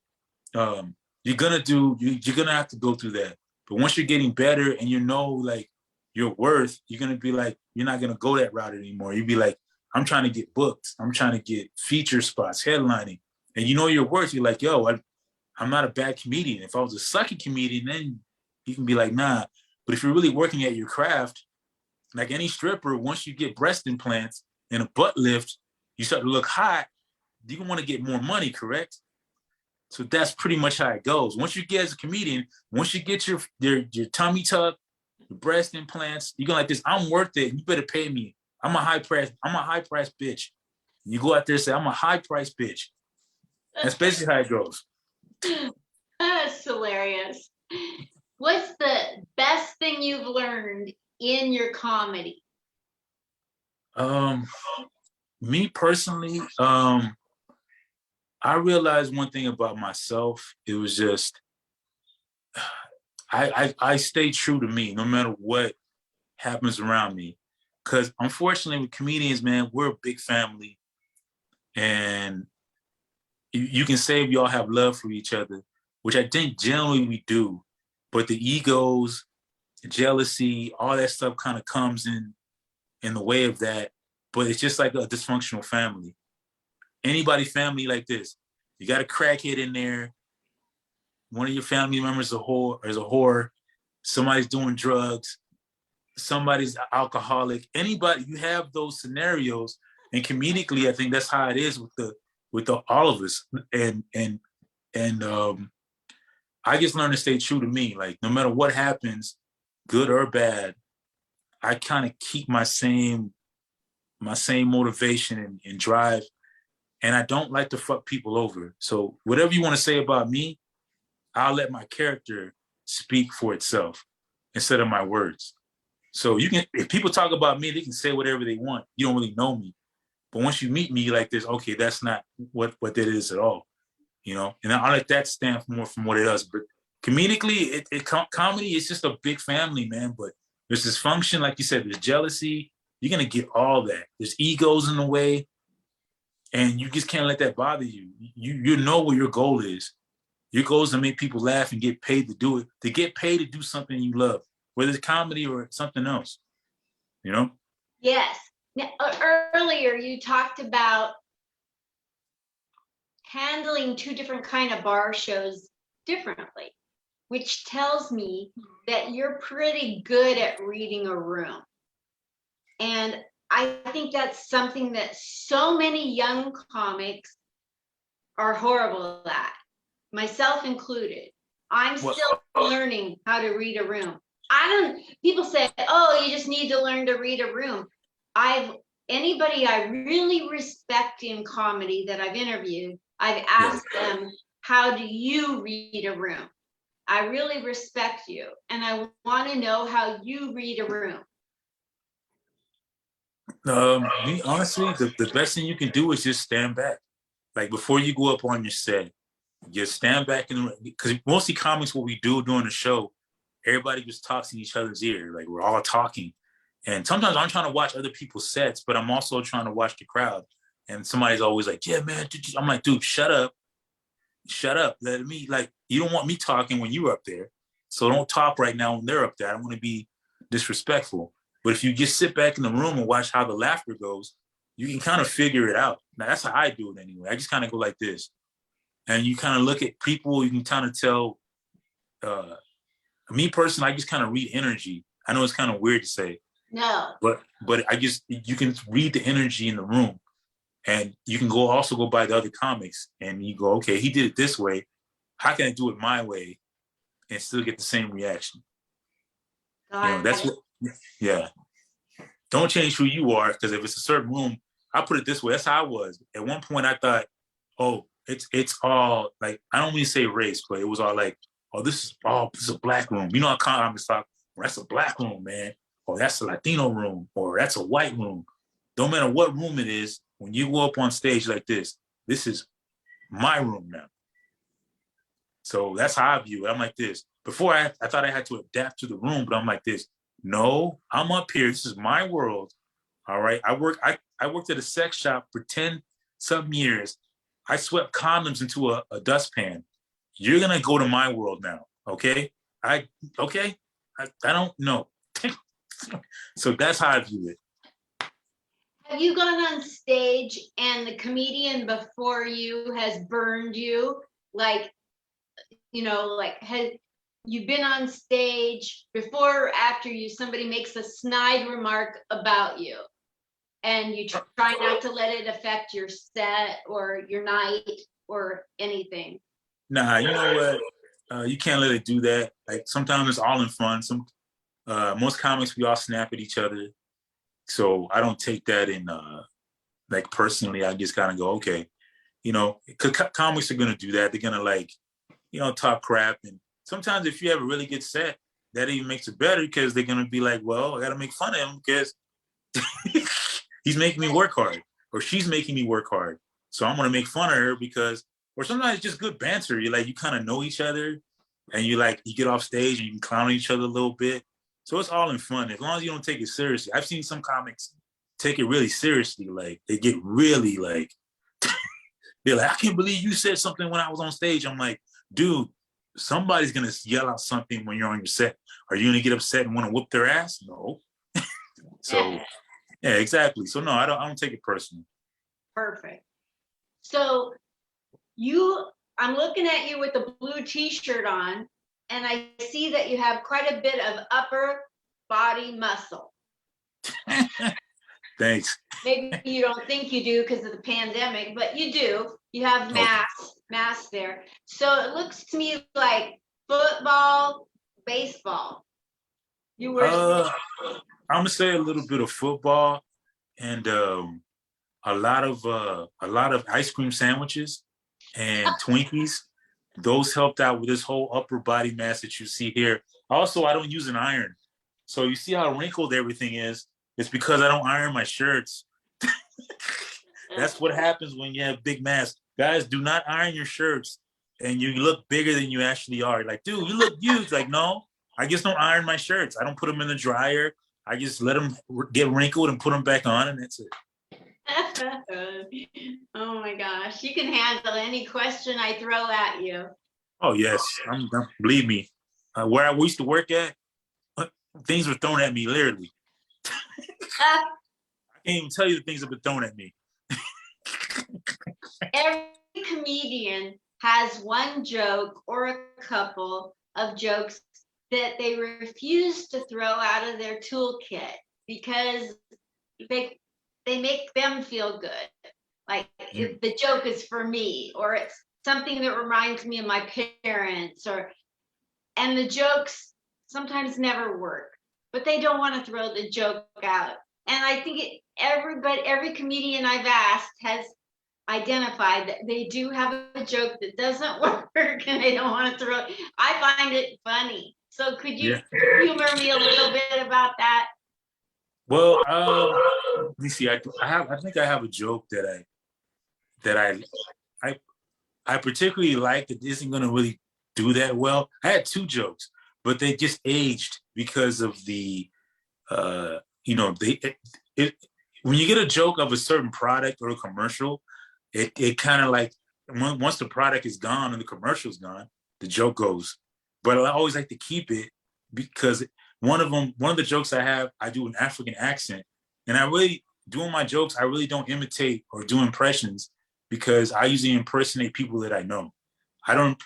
Speaker 2: you're gonna have to go through that. But once you're getting better and you know like your worth, you're gonna be like, you're not gonna go that route anymore. You'd be like, I'm trying to get booked. I'm trying to get feature spots, headlining. And you know your worth. You're like, yo, I'm not a bad comedian. If I was a sucky comedian, then you can be like, nah. But if you're really working at your craft, like any stripper, once you get breast implants and a butt lift, you start to look hot, you want to get more money, correct? So that's pretty much how it goes. Once you get as a comedian, once you get your tummy tuck, your breast implants, you're going like this, I'm worth it. You better pay me. I'm a high price bitch. You go out there and say, I'm a high price bitch. That's basically how it goes.
Speaker 1: That's hilarious. What's the best thing you've learned in your comedy?
Speaker 2: Me personally, I realized one thing about myself. It was just, I stay true to me no matter what happens around me. Because unfortunately with comedians, man, we're a big family. And you can say we all have love for each other, which I think generally we do. But the egos, jealousy, all that stuff kind of comes in the way of that. But it's just like a dysfunctional family. Anybody family like this, you got a crackhead in there, one of your family members is a whore, somebody's doing drugs, somebody's alcoholic, anybody, you have those scenarios. And comedically, I think that's how it is with all of us. And I just learned to stay true to me. Like no matter what happens, good or bad, I kind of keep my same motivation and drive. And I don't like to fuck people over. So whatever you want to say about me, I'll let my character speak for itself instead of my words. So you can, if people talk about me, they can say whatever they want. You don't really know me. But once you meet me like this, okay, that's not what that is at all, you know? And I let that stand more from what it does. But comedically, comedy is just a big family, man. But there's dysfunction, like you said, there's jealousy. You're going to get all that. There's egos in the way. And you just can't let that bother you. You know what your goal is. Your goal is to make people laugh and get paid to do it, to get paid to do something you love, whether it's comedy or something else, you know?
Speaker 1: Yes. Now, earlier you talked about handling two different kind of bar shows differently, which tells me that you're pretty good at reading a room. And I think that's something that so many young comics are horrible at, myself included. I'm still learning how to read a room. People say, oh, you just need to learn to read a room. Anybody I really respect in comedy that I've interviewed, I've asked them, how do you read a room? I really respect you. And I want to know how you read a room.
Speaker 2: Honestly, the best thing you can do is just stand back. Like before you go up on your set, just stand back because mostly comics, what we do during the show, everybody just talks in each other's ear. Like we're all talking. And sometimes I'm trying to watch other people's sets, but I'm also trying to watch the crowd. And somebody's always like, yeah, man. I'm like, dude, shut up. Shut up. Let me, like, you don't want me talking when you're up there. So don't talk right now when they're up there. I don't want to be disrespectful. But if you just sit back in the room and watch how the laughter goes, you can kind of figure it out. Now, that's how I do it anyway. I just kind of go like this. And you kind of look at people, you can kind of tell, me personally, I just kind of read energy. I know it's kind of weird to say.
Speaker 1: No.
Speaker 2: But you can read the energy in the room. And you can also go by the other comics and you go, okay, he did it this way. How can I do it my way and still get the same reaction? That's what, yeah. Don't change who you are, because if it's a certain room, I put it this way, that's how I was. At one point I thought, oh, it's all like, I don't mean to say race, but it was all like, oh, this is a black room. You know how comics talk, well, that's a black room, man. Or that's a Latino room, or that's a white room. Don't matter what room it is, when you go up on stage like this is my room now. So that's how I view it. I'm like this. Before I thought I had to adapt to the room, but I'm like this. No, I'm up here. This is my world. All right. I worked at a sex shop for 10-some years. I swept condoms into a dustpan. You're gonna go to my world now. Okay? I don't know. So that's how I view it.
Speaker 1: Have you gone on stage and the comedian before you has burned you? Like, has you been on stage before or after somebody makes a snide remark about you and you try not to let it affect your set or your night or anything?
Speaker 2: Nah, you know what? You can't let it do that. Like sometimes it's all in fun. Most comics, we all snap at each other. So I don't take that in, like personally, I just kind of go, okay, because comics are going to do that. They're going to talk crap. And sometimes if you have a really good set, that even makes it better because they're going to be like, well, I got to make fun of him because he's making me work hard or she's making me work hard. So I'm going to make fun of her or sometimes it's just good banter. You kind of know each other and you get off stage and you can clown each other a little bit. So it's all in fun, as long as you don't take it seriously. I've seen some comics take it really seriously. Like, they get really, they're like, I can't believe you said something when I was on stage. I'm like, dude, somebody's going to yell out something when you're on your set. Are you going to get upset and want to whoop their ass? No. So, yeah, exactly. So, no, I don't take it personally.
Speaker 1: Perfect. So, I'm looking at you with the blue T-shirt on. And I see that you have quite a bit of upper body muscle.
Speaker 2: Thanks.
Speaker 1: Maybe you don't think you do because of the pandemic, but you do. You have mass there. So it looks to me like football, baseball.
Speaker 2: I'm gonna say a little bit of football and a lot of ice cream sandwiches and Twinkies. those helped out with this whole upper body mass that you see here. Also, I don't use an iron. So you see how wrinkled everything is? It's because I don't iron my shirts. That's what happens when you have big mass. Guys, do not iron your shirts and you look bigger than you actually are. Like, dude, you look huge. Like, no, I just don't iron my shirts. I don't put them in the dryer. I just let them get wrinkled and put them back on, and that's it.
Speaker 1: Oh my gosh, you can handle any question I throw at you.
Speaker 2: Oh yes, believe me. Where I used to work at, things were thrown at me literally. I can't even tell you the things that were thrown at me.
Speaker 1: Every comedian has one joke or a couple of jokes that they refuse to throw out of their toolkit because they make them feel good. Like if the joke is for me, or it's something that reminds me of my parents, and the jokes sometimes never work, but they don't want to throw the joke out. And I think every comedian I've asked has identified that they do have a joke that doesn't work and they don't want to throw it. I find it funny. So could you humor me a little bit about that?
Speaker 2: Well, let me see. I think I have a joke that I particularly like that isn't going to really do that well. I had two jokes, but they just aged because of the, when you get a joke of a certain product or a commercial, it kind of like, once the product is gone and the commercial's gone, the joke goes. But I always like to keep it because one of the jokes I have, I do an African accent, and I really, doing my jokes, I really don't imitate or do impressions because I usually impersonate people that I know. I don't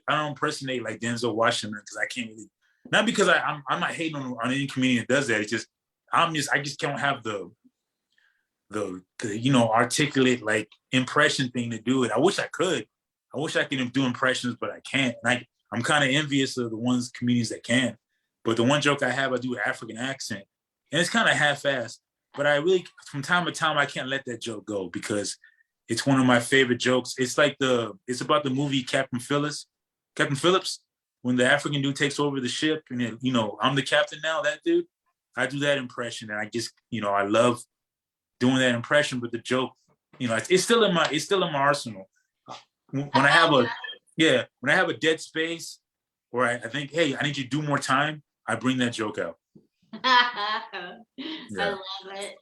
Speaker 2: impersonate like Denzel Washington because I can't really, not because I'm not hating on any comedian that does that. It's just I just can't have the articulate like impression thing to do it. I wish I could. I wish I could do impressions, but I can't. And I'm kind of envious of the comedians that can. But the one joke I have, I do an African accent, and it's kind of half-assed. But I really, from time to time, I can't let that joke go because it's one of my favorite jokes. It's it's about the movie Captain Phillips, when the African dude takes over the ship, and I'm the captain now. That dude, I do that impression, and I just, I love doing that impression. But the joke, it's still in my arsenal. When I have a dead space, or I think, hey, I need you to do more time, I bring that joke out.
Speaker 1: I love it.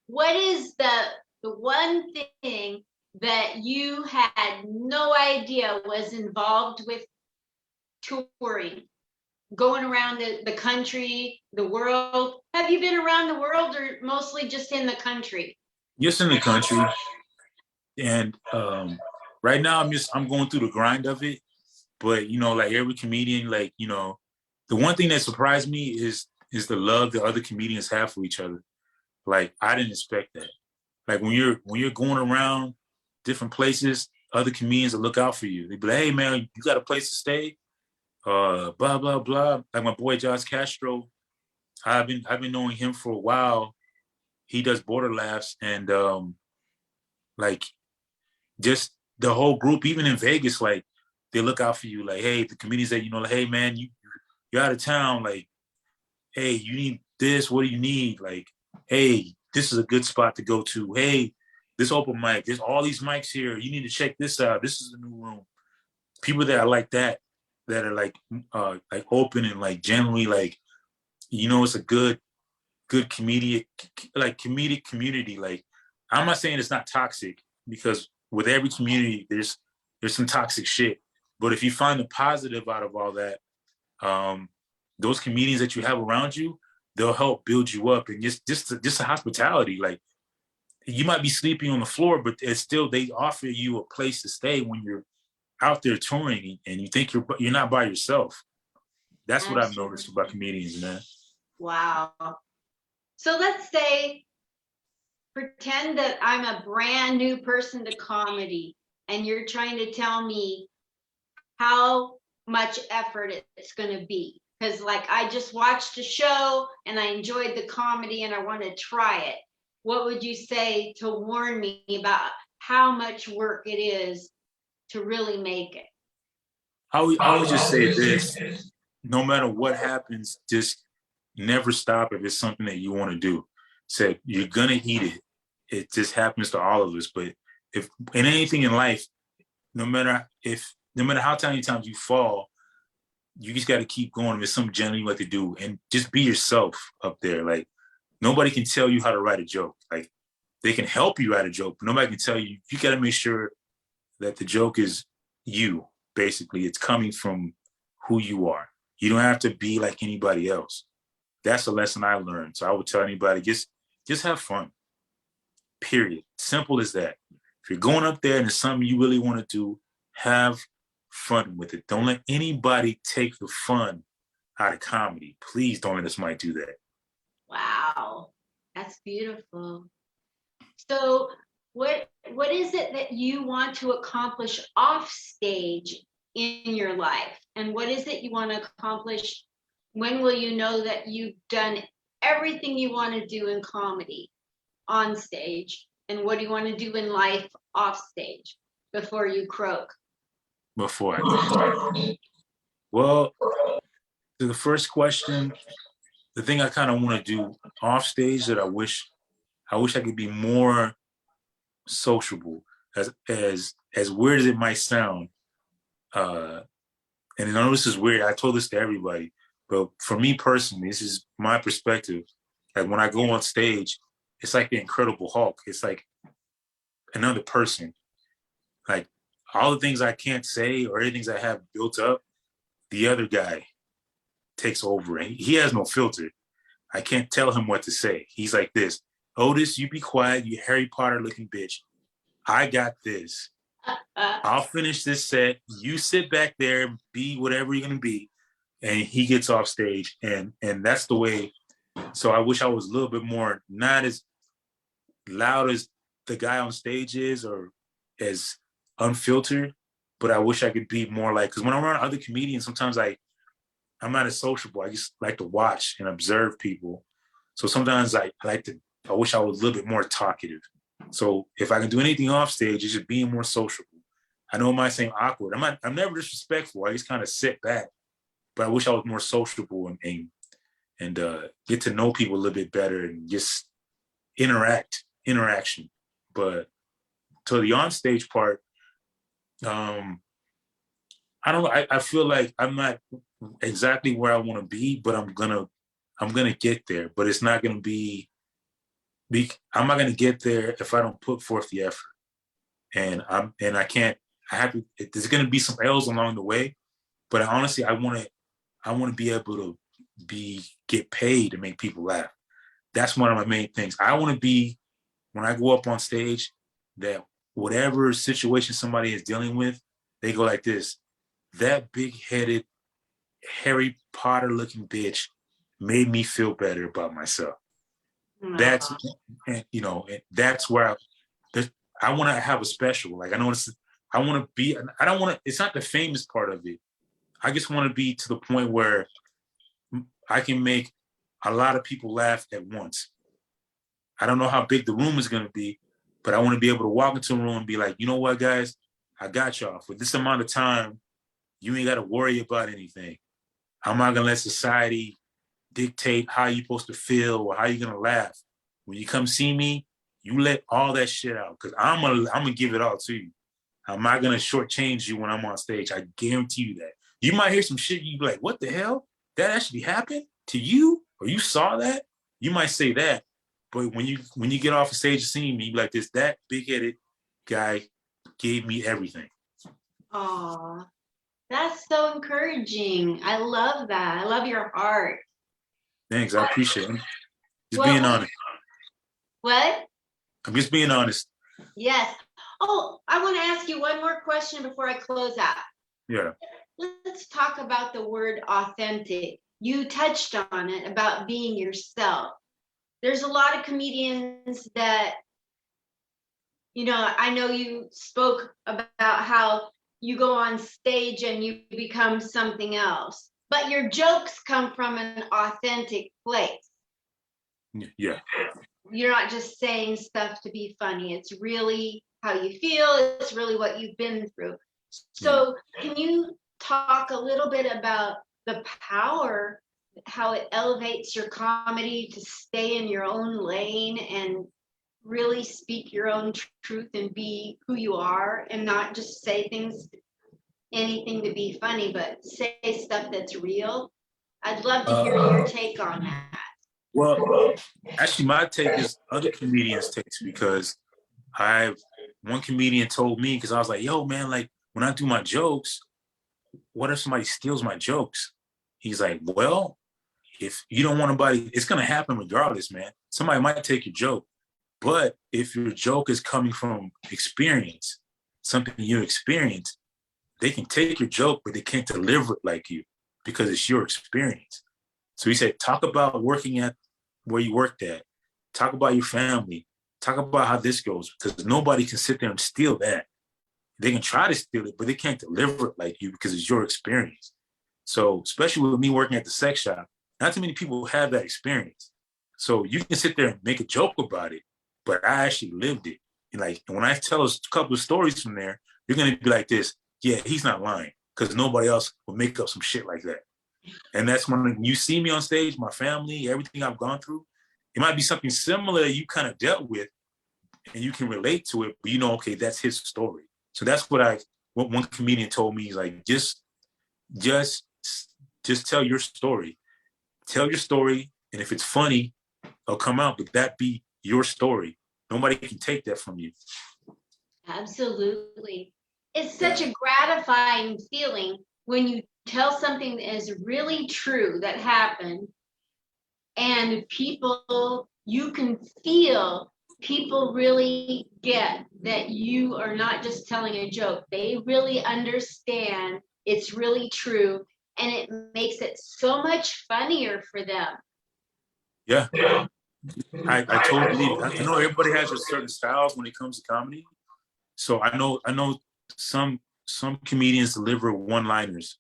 Speaker 1: What is the one thing that you had no idea was involved with touring, going around the country, the world? Have you been around the world or mostly just in the country?
Speaker 2: Just in the country. And right now I'm going through the grind of it. But like every comedian, like, the one thing that surprised me is the love that other comedians have for each other. Like, I didn't expect that. Like when you're going around different places, other comedians will look out for you. They be like, hey man, you got a place to stay? Blah blah blah. Like my boy Josh Castro, I've been knowing him for a while. He does Border Laughs, and like just the whole group, even in Vegas, like they look out for you. Like, hey, the comedians that like, hey man, you're out of town. Like, hey, you need this. What do you need? Like, hey, this is a good spot to go to. Hey, this open mic. There's all these mics here. You need to check this out. This is the new room. People that are like that are like open and like generally like, it's a good comedic community. Like, I'm not saying it's not toxic, because with every community there's some toxic shit. But if you find the positive out of all that, those comedians that you have around you, they'll help build you up. And just the hospitality, like you might be sleeping on the floor, but it's still, they offer you a place to stay when you're out there touring and you think you're not by yourself. That's what I've noticed about comedians, man.
Speaker 1: Wow. So let's say, pretend that I'm a brand new person to comedy and you're trying to tell me how much effort it's going to be. Because like I just watched a show and I enjoyed the comedy and I want to try it. What would you say to warn me about how much work it is to really make it?
Speaker 2: I would just say this: no matter what happens, just never stop if it's something that you want to do. Say you're gonna eat it. It just happens to all of us. But if in anything in life, no matter how many times you fall, you just got to keep going. If it's something generally you like to do, and just be yourself up there. Like nobody can tell you how to write a joke. Like they can help you write a joke, but nobody can tell you. You got to make sure that the joke is you. Basically, it's coming from who you are. You don't have to be like anybody else. That's a lesson I learned. So I would tell anybody, just have fun. Period. Simple as that. If you're going up there and it's something you really want to do, have fun with it. Don't let anybody take the fun out of comedy. Please don't let somebody do that.
Speaker 1: Wow, that's beautiful. So what is it that you want to accomplish off stage in your life? And what is it you want to accomplish? When will you know that you've done everything you want to do in comedy on stage? And what do you want to do in life off stage before you croak?
Speaker 2: Before I croak. Well, to the first question, the thing I kind of want to do off stage that I wish I could be more sociable. As weird as it might sound, and I know this is weird. I told this to everybody, but for me personally, this is my perspective. Like when I go on stage, it's like the Incredible Hulk. It's like another person. Like all the things I can't say or any things I have built up, the other guy takes over, and he has no filter. I can't tell him what to say. He's like this: Otis, you be quiet, you Harry Potter looking bitch. I got this. I'll finish this set. You sit back there, be whatever you're gonna be. And he gets off stage, and that's the way. So I wish I was a little bit more, not as loud as the guy on stage is or as unfiltered, but I wish I could be more like, because when I'm around other comedians, sometimes I'm not as sociable. I just like to watch and observe people. So sometimes I wish I was a little bit more talkative. So if I can do anything off stage, it's just being more sociable. I know it might seem awkward. I'm never disrespectful. I just kind of sit back, but I wish I was more sociable and get to know people a little bit better and just interaction. But to the on stage part, I don't know. I feel like I'm not exactly where I want to be, but I'm gonna get there. But it's not gonna be. I'm not gonna get there if I don't put forth the effort. And I can't. I have to. There's gonna be some L's along the way, but honestly, I want to be able to get paid to make people laugh. That's one of my main things. I want to be, when I go up on stage, that whatever situation somebody is dealing with, they go like this: that big-headed Harry Potter looking bitch made me feel better about myself. That's, that's where I want to have a special. Like, I want to be, I don't want to, it's not the famous part of it. I just want to be to the point where I can make a lot of people laugh at once. I don't know how big the room is going to be, but I want to be able to walk into a room and be like, you know what, guys, I got y'all. For this amount of time, you ain't got to worry about anything. I'm not going to let society dictate how you're supposed to feel or how you're going to laugh. When you come see me, you let all that shit out, because I'm gonna give it all to you. I'm not going to shortchange you when I'm on stage. I guarantee you that. You might hear some shit, you be like, what the hell? That actually happened to you? Or you saw that? You might say that. But when you get off the stage and see me, you be like, that big-headed guy gave me everything.
Speaker 1: Aw, that's so encouraging. I love that. I love your heart.
Speaker 2: Thanks, I appreciate it. Just being honest.
Speaker 1: What?
Speaker 2: I'm just being honest.
Speaker 1: Yes. Oh, I want to ask you one more question before I close out.
Speaker 2: Yeah.
Speaker 1: Let's talk about the word authentic. You touched on it about being yourself. There's a lot of comedians that, I know you spoke about how you go on stage and you become something else, but your jokes come from an authentic place.
Speaker 2: Yeah.
Speaker 1: You're not just saying stuff to be funny. It's really how you feel. It's really what you've been through. So can you talk a little bit about the power, how it elevates your comedy to stay in your own lane and really speak your own truth and be who you are and not just say things, anything to be funny, but say stuff that's real? I'd love to hear your take on that.
Speaker 2: Well, actually, my take is other comedians' takes because one comedian told me, because I was like, yo, man, like when I do my jokes, what if somebody steals my jokes? He's like, well, if you don't want nobody, it's going to happen regardless, man. Somebody might take your joke. But if your joke is coming from experience, something you experience, they can take your joke, but they can't deliver it like you because it's your experience. So he said, talk about working at where you worked at. Talk about your family. Talk about how this goes, because nobody can sit there and steal that. They can try to steal it, but they can't deliver it like you because it's your experience. So especially with me working at the sex shop, not too many people have that experience. So you can sit there and make a joke about it, but I actually lived it. And like, when I tell a couple of stories from there, you're going to be like this, yeah, he's not lying, because nobody else will make up some shit like that. And that's when you see me on stage, my family, everything I've gone through, it might be something similar you kind of dealt with and you can relate to it, but you know, okay, that's his story. So that's what one comedian told me. He's like, just tell your story. Tell your story, and if it's funny, it'll come out, but that be your story. Nobody can take that from you.
Speaker 1: Absolutely. It's such a gratifying feeling when you tell something that is really true that happened, and you can feel people really get that you are not just telling a joke. They really understand it's really true, and it makes it so much funnier for them.
Speaker 2: Yeah. I totally, I know everybody has their certain styles when it comes to comedy. So I know some comedians deliver one-liners.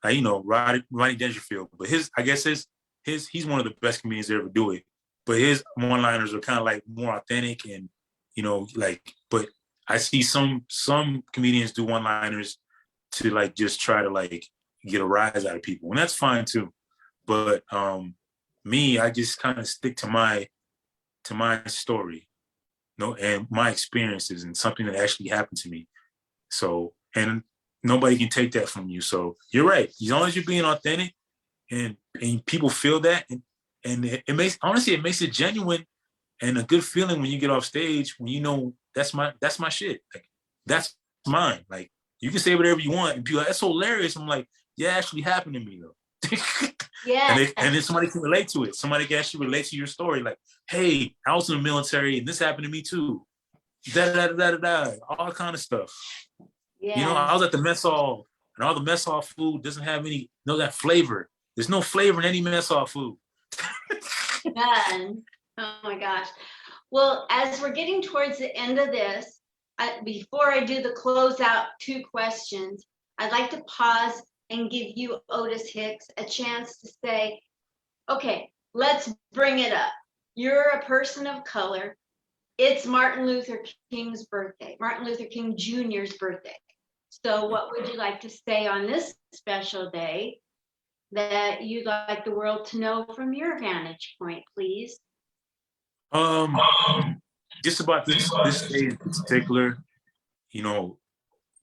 Speaker 2: You know, Rodney Dangerfield, but he's one of the best comedians to ever do it. But his one-liners are kind of like more authentic and, you know, like, but I see some comedians do one-liners to like just try to like get a rise out of people, and that's fine too. But me, I just kind of stick to my story, you know, and my experiences and something that actually happened to me. So, and nobody can take that from you. So you're right. As long as you're being authentic and people feel that, and it makes it genuine and a good feeling when you get off stage, when you know that's my shit. Like, that's mine. Like, you can say whatever you want and people are like, that's so hilarious. I'm like, yeah, it actually happened to me though.
Speaker 1: Yeah.
Speaker 2: And then somebody can relate to it. Somebody can actually relate to your story. Like, hey, I was in the military and this happened to me too. All kind of stuff.
Speaker 1: Yeah.
Speaker 2: You know, I was at the mess hall, and all the mess hall food doesn't have that flavor. There's no flavor in any mess hall food.
Speaker 1: None. Oh my gosh. Well, as we're getting towards the end of this, before I do the closeout 2 questions, I'd like to pause and give you, Otis Hicks, a chance to say, okay, let's bring it up. You're a person of color. It's Martin Luther King's birthday, Martin Luther King Jr.'s birthday. So what would you like to say on this special day that you'd like the world to know from your vantage point, please?
Speaker 2: Just about this day in particular, you know,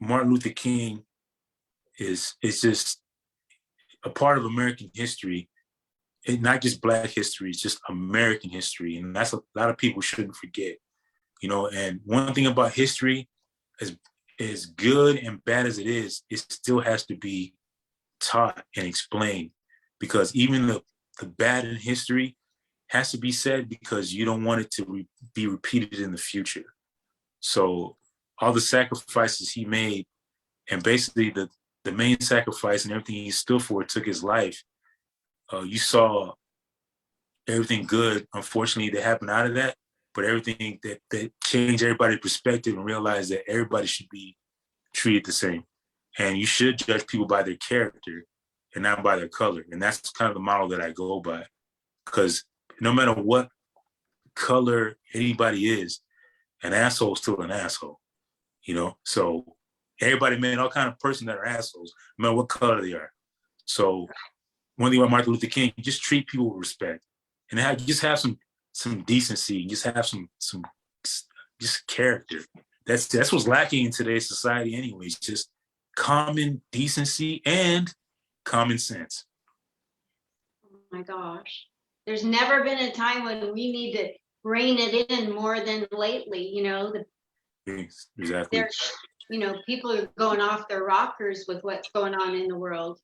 Speaker 2: Martin Luther King is just a part of American history, and not just Black history, it's just American history. And that's a lot of people shouldn't forget, you know. And one thing about history, as good and bad as it still has to be taught and explained, because even the bad in history has to be said because you don't want it to be repeated in the future. So all the sacrifices he made, and basically the main sacrifice and everything he stood for, took his life. You saw everything good, unfortunately, that happened out of that, but everything that changed everybody's perspective and realized that everybody should be treated the same. And you should judge people by their character and not by their color. And that's kind of the model that I go by. Because no matter what color anybody is, an asshole is still an asshole, you know? So everybody, man, all kind of person that are assholes, no matter what color they are. So one thing about Martin Luther King, just treat people with respect, and just have some decency, just have some just character. That's what's lacking in today's society, anyways. Just common decency and common sense.
Speaker 1: Oh my gosh, there's never been a time when we need to rein it in more than lately. You know,
Speaker 2: Exactly.
Speaker 1: You know, people are going off their rockers with what's going on in the world.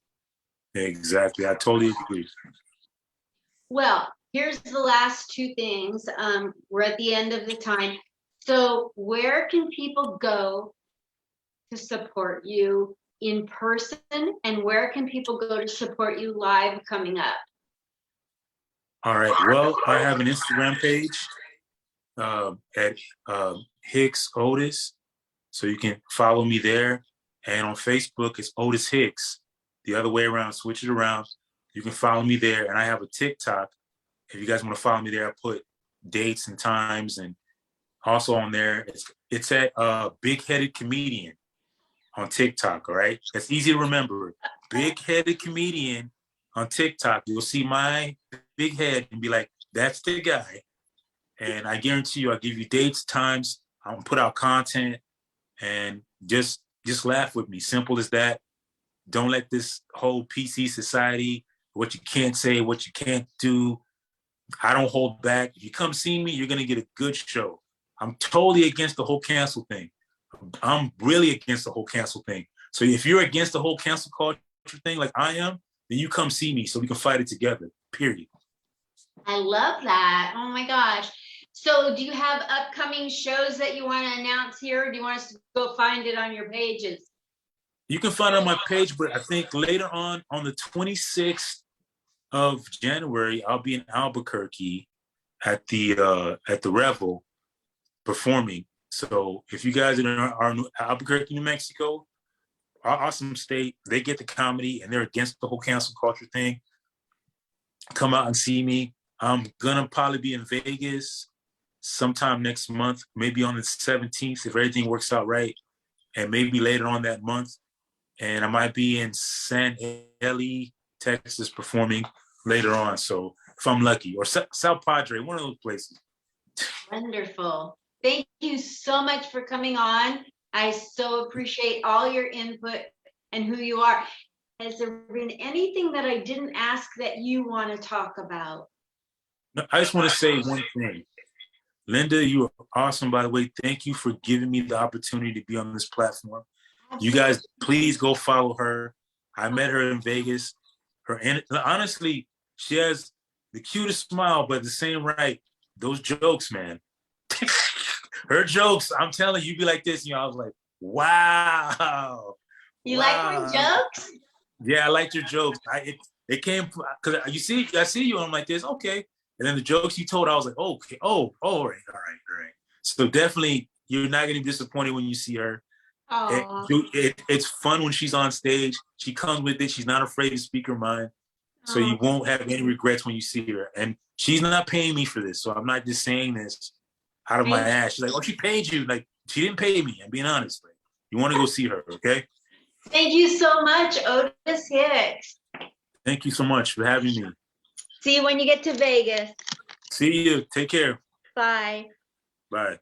Speaker 2: Exactly. I totally agree.
Speaker 1: Well, here's the last two things. We're at the end of the time. So where can people go to support you in person, and where can people go to support you live coming up?
Speaker 2: All right. Well, I have an Instagram page at Hicks Otis. So you can follow me there. And on Facebook, it's Otis Hicks. The other way around, switch it around. You can follow me there. And I have a TikTok. If you guys want to follow me there, I put dates and times. And also on there, it's at Big Headed Comedian on TikTok, all right? That's easy to remember. Big Headed Comedian on TikTok. You'll see my big head and be like, that's the guy. And I guarantee you, I'll give you dates, times. I'll put out content. And just laugh with me. Simple as that. Don't let this whole PC society, what you can't say, what you can't do. I don't hold back. If you come see me, you're gonna get a good show. I'm totally against the whole cancel thing. I'm really against the whole cancel thing. So if you're against the whole cancel culture thing like I am, then you come see me so we can fight it together, period.
Speaker 1: I love that. Oh my gosh. So do you have upcoming shows that you want to announce here? Or do you want us to go find it on your pages?
Speaker 2: You can find it on my page, but I think later on the 26th of January, I'll be in Albuquerque at the Revel performing. So if you guys are in Albuquerque, New Mexico, awesome state, they get the comedy and they're against the whole cancel culture thing, come out and see me. I'm gonna probably be in Vegas sometime next month, maybe on the 17th, if everything works out right, and maybe later on that month. And I might be in San Eli, Texas, performing later on. So if I'm lucky, or South Padre, one of those places.
Speaker 1: Wonderful. Thank you so much for coming on. I so appreciate all your input and who you are. Has there been anything that I didn't ask that you want to talk about?
Speaker 2: No, I just want to say one thing. Linda, you are awesome, by the way. Thank you for giving me the opportunity to be on this platform. Absolutely. You guys, please go follow her. I met her in Vegas. Honestly, she has the cutest smile, but at the same right, those jokes, man. Her jokes, I'm telling you, be like this. You know, I was like, wow.
Speaker 1: You like my jokes?
Speaker 2: Yeah, I liked your jokes. It came because I see you, and I'm like this, okay. And then the jokes you told, I was like, okay, all right. So definitely, you're not going to be disappointed when you see her. It's fun when she's on stage. She comes with it. She's not afraid to speak her mind. So you won't have any regrets when you see her. And she's not paying me for this. So I'm not just saying this out of my ass. She's like, oh, she paid you. Like, she didn't pay me. I'm being honest. Like, you want to go see her, okay?
Speaker 1: Thank you so much, Otis Hicks.
Speaker 2: Thank you so much for having me.
Speaker 1: See you when you get to Vegas.
Speaker 2: See you. Take care.
Speaker 1: Bye.
Speaker 2: Bye.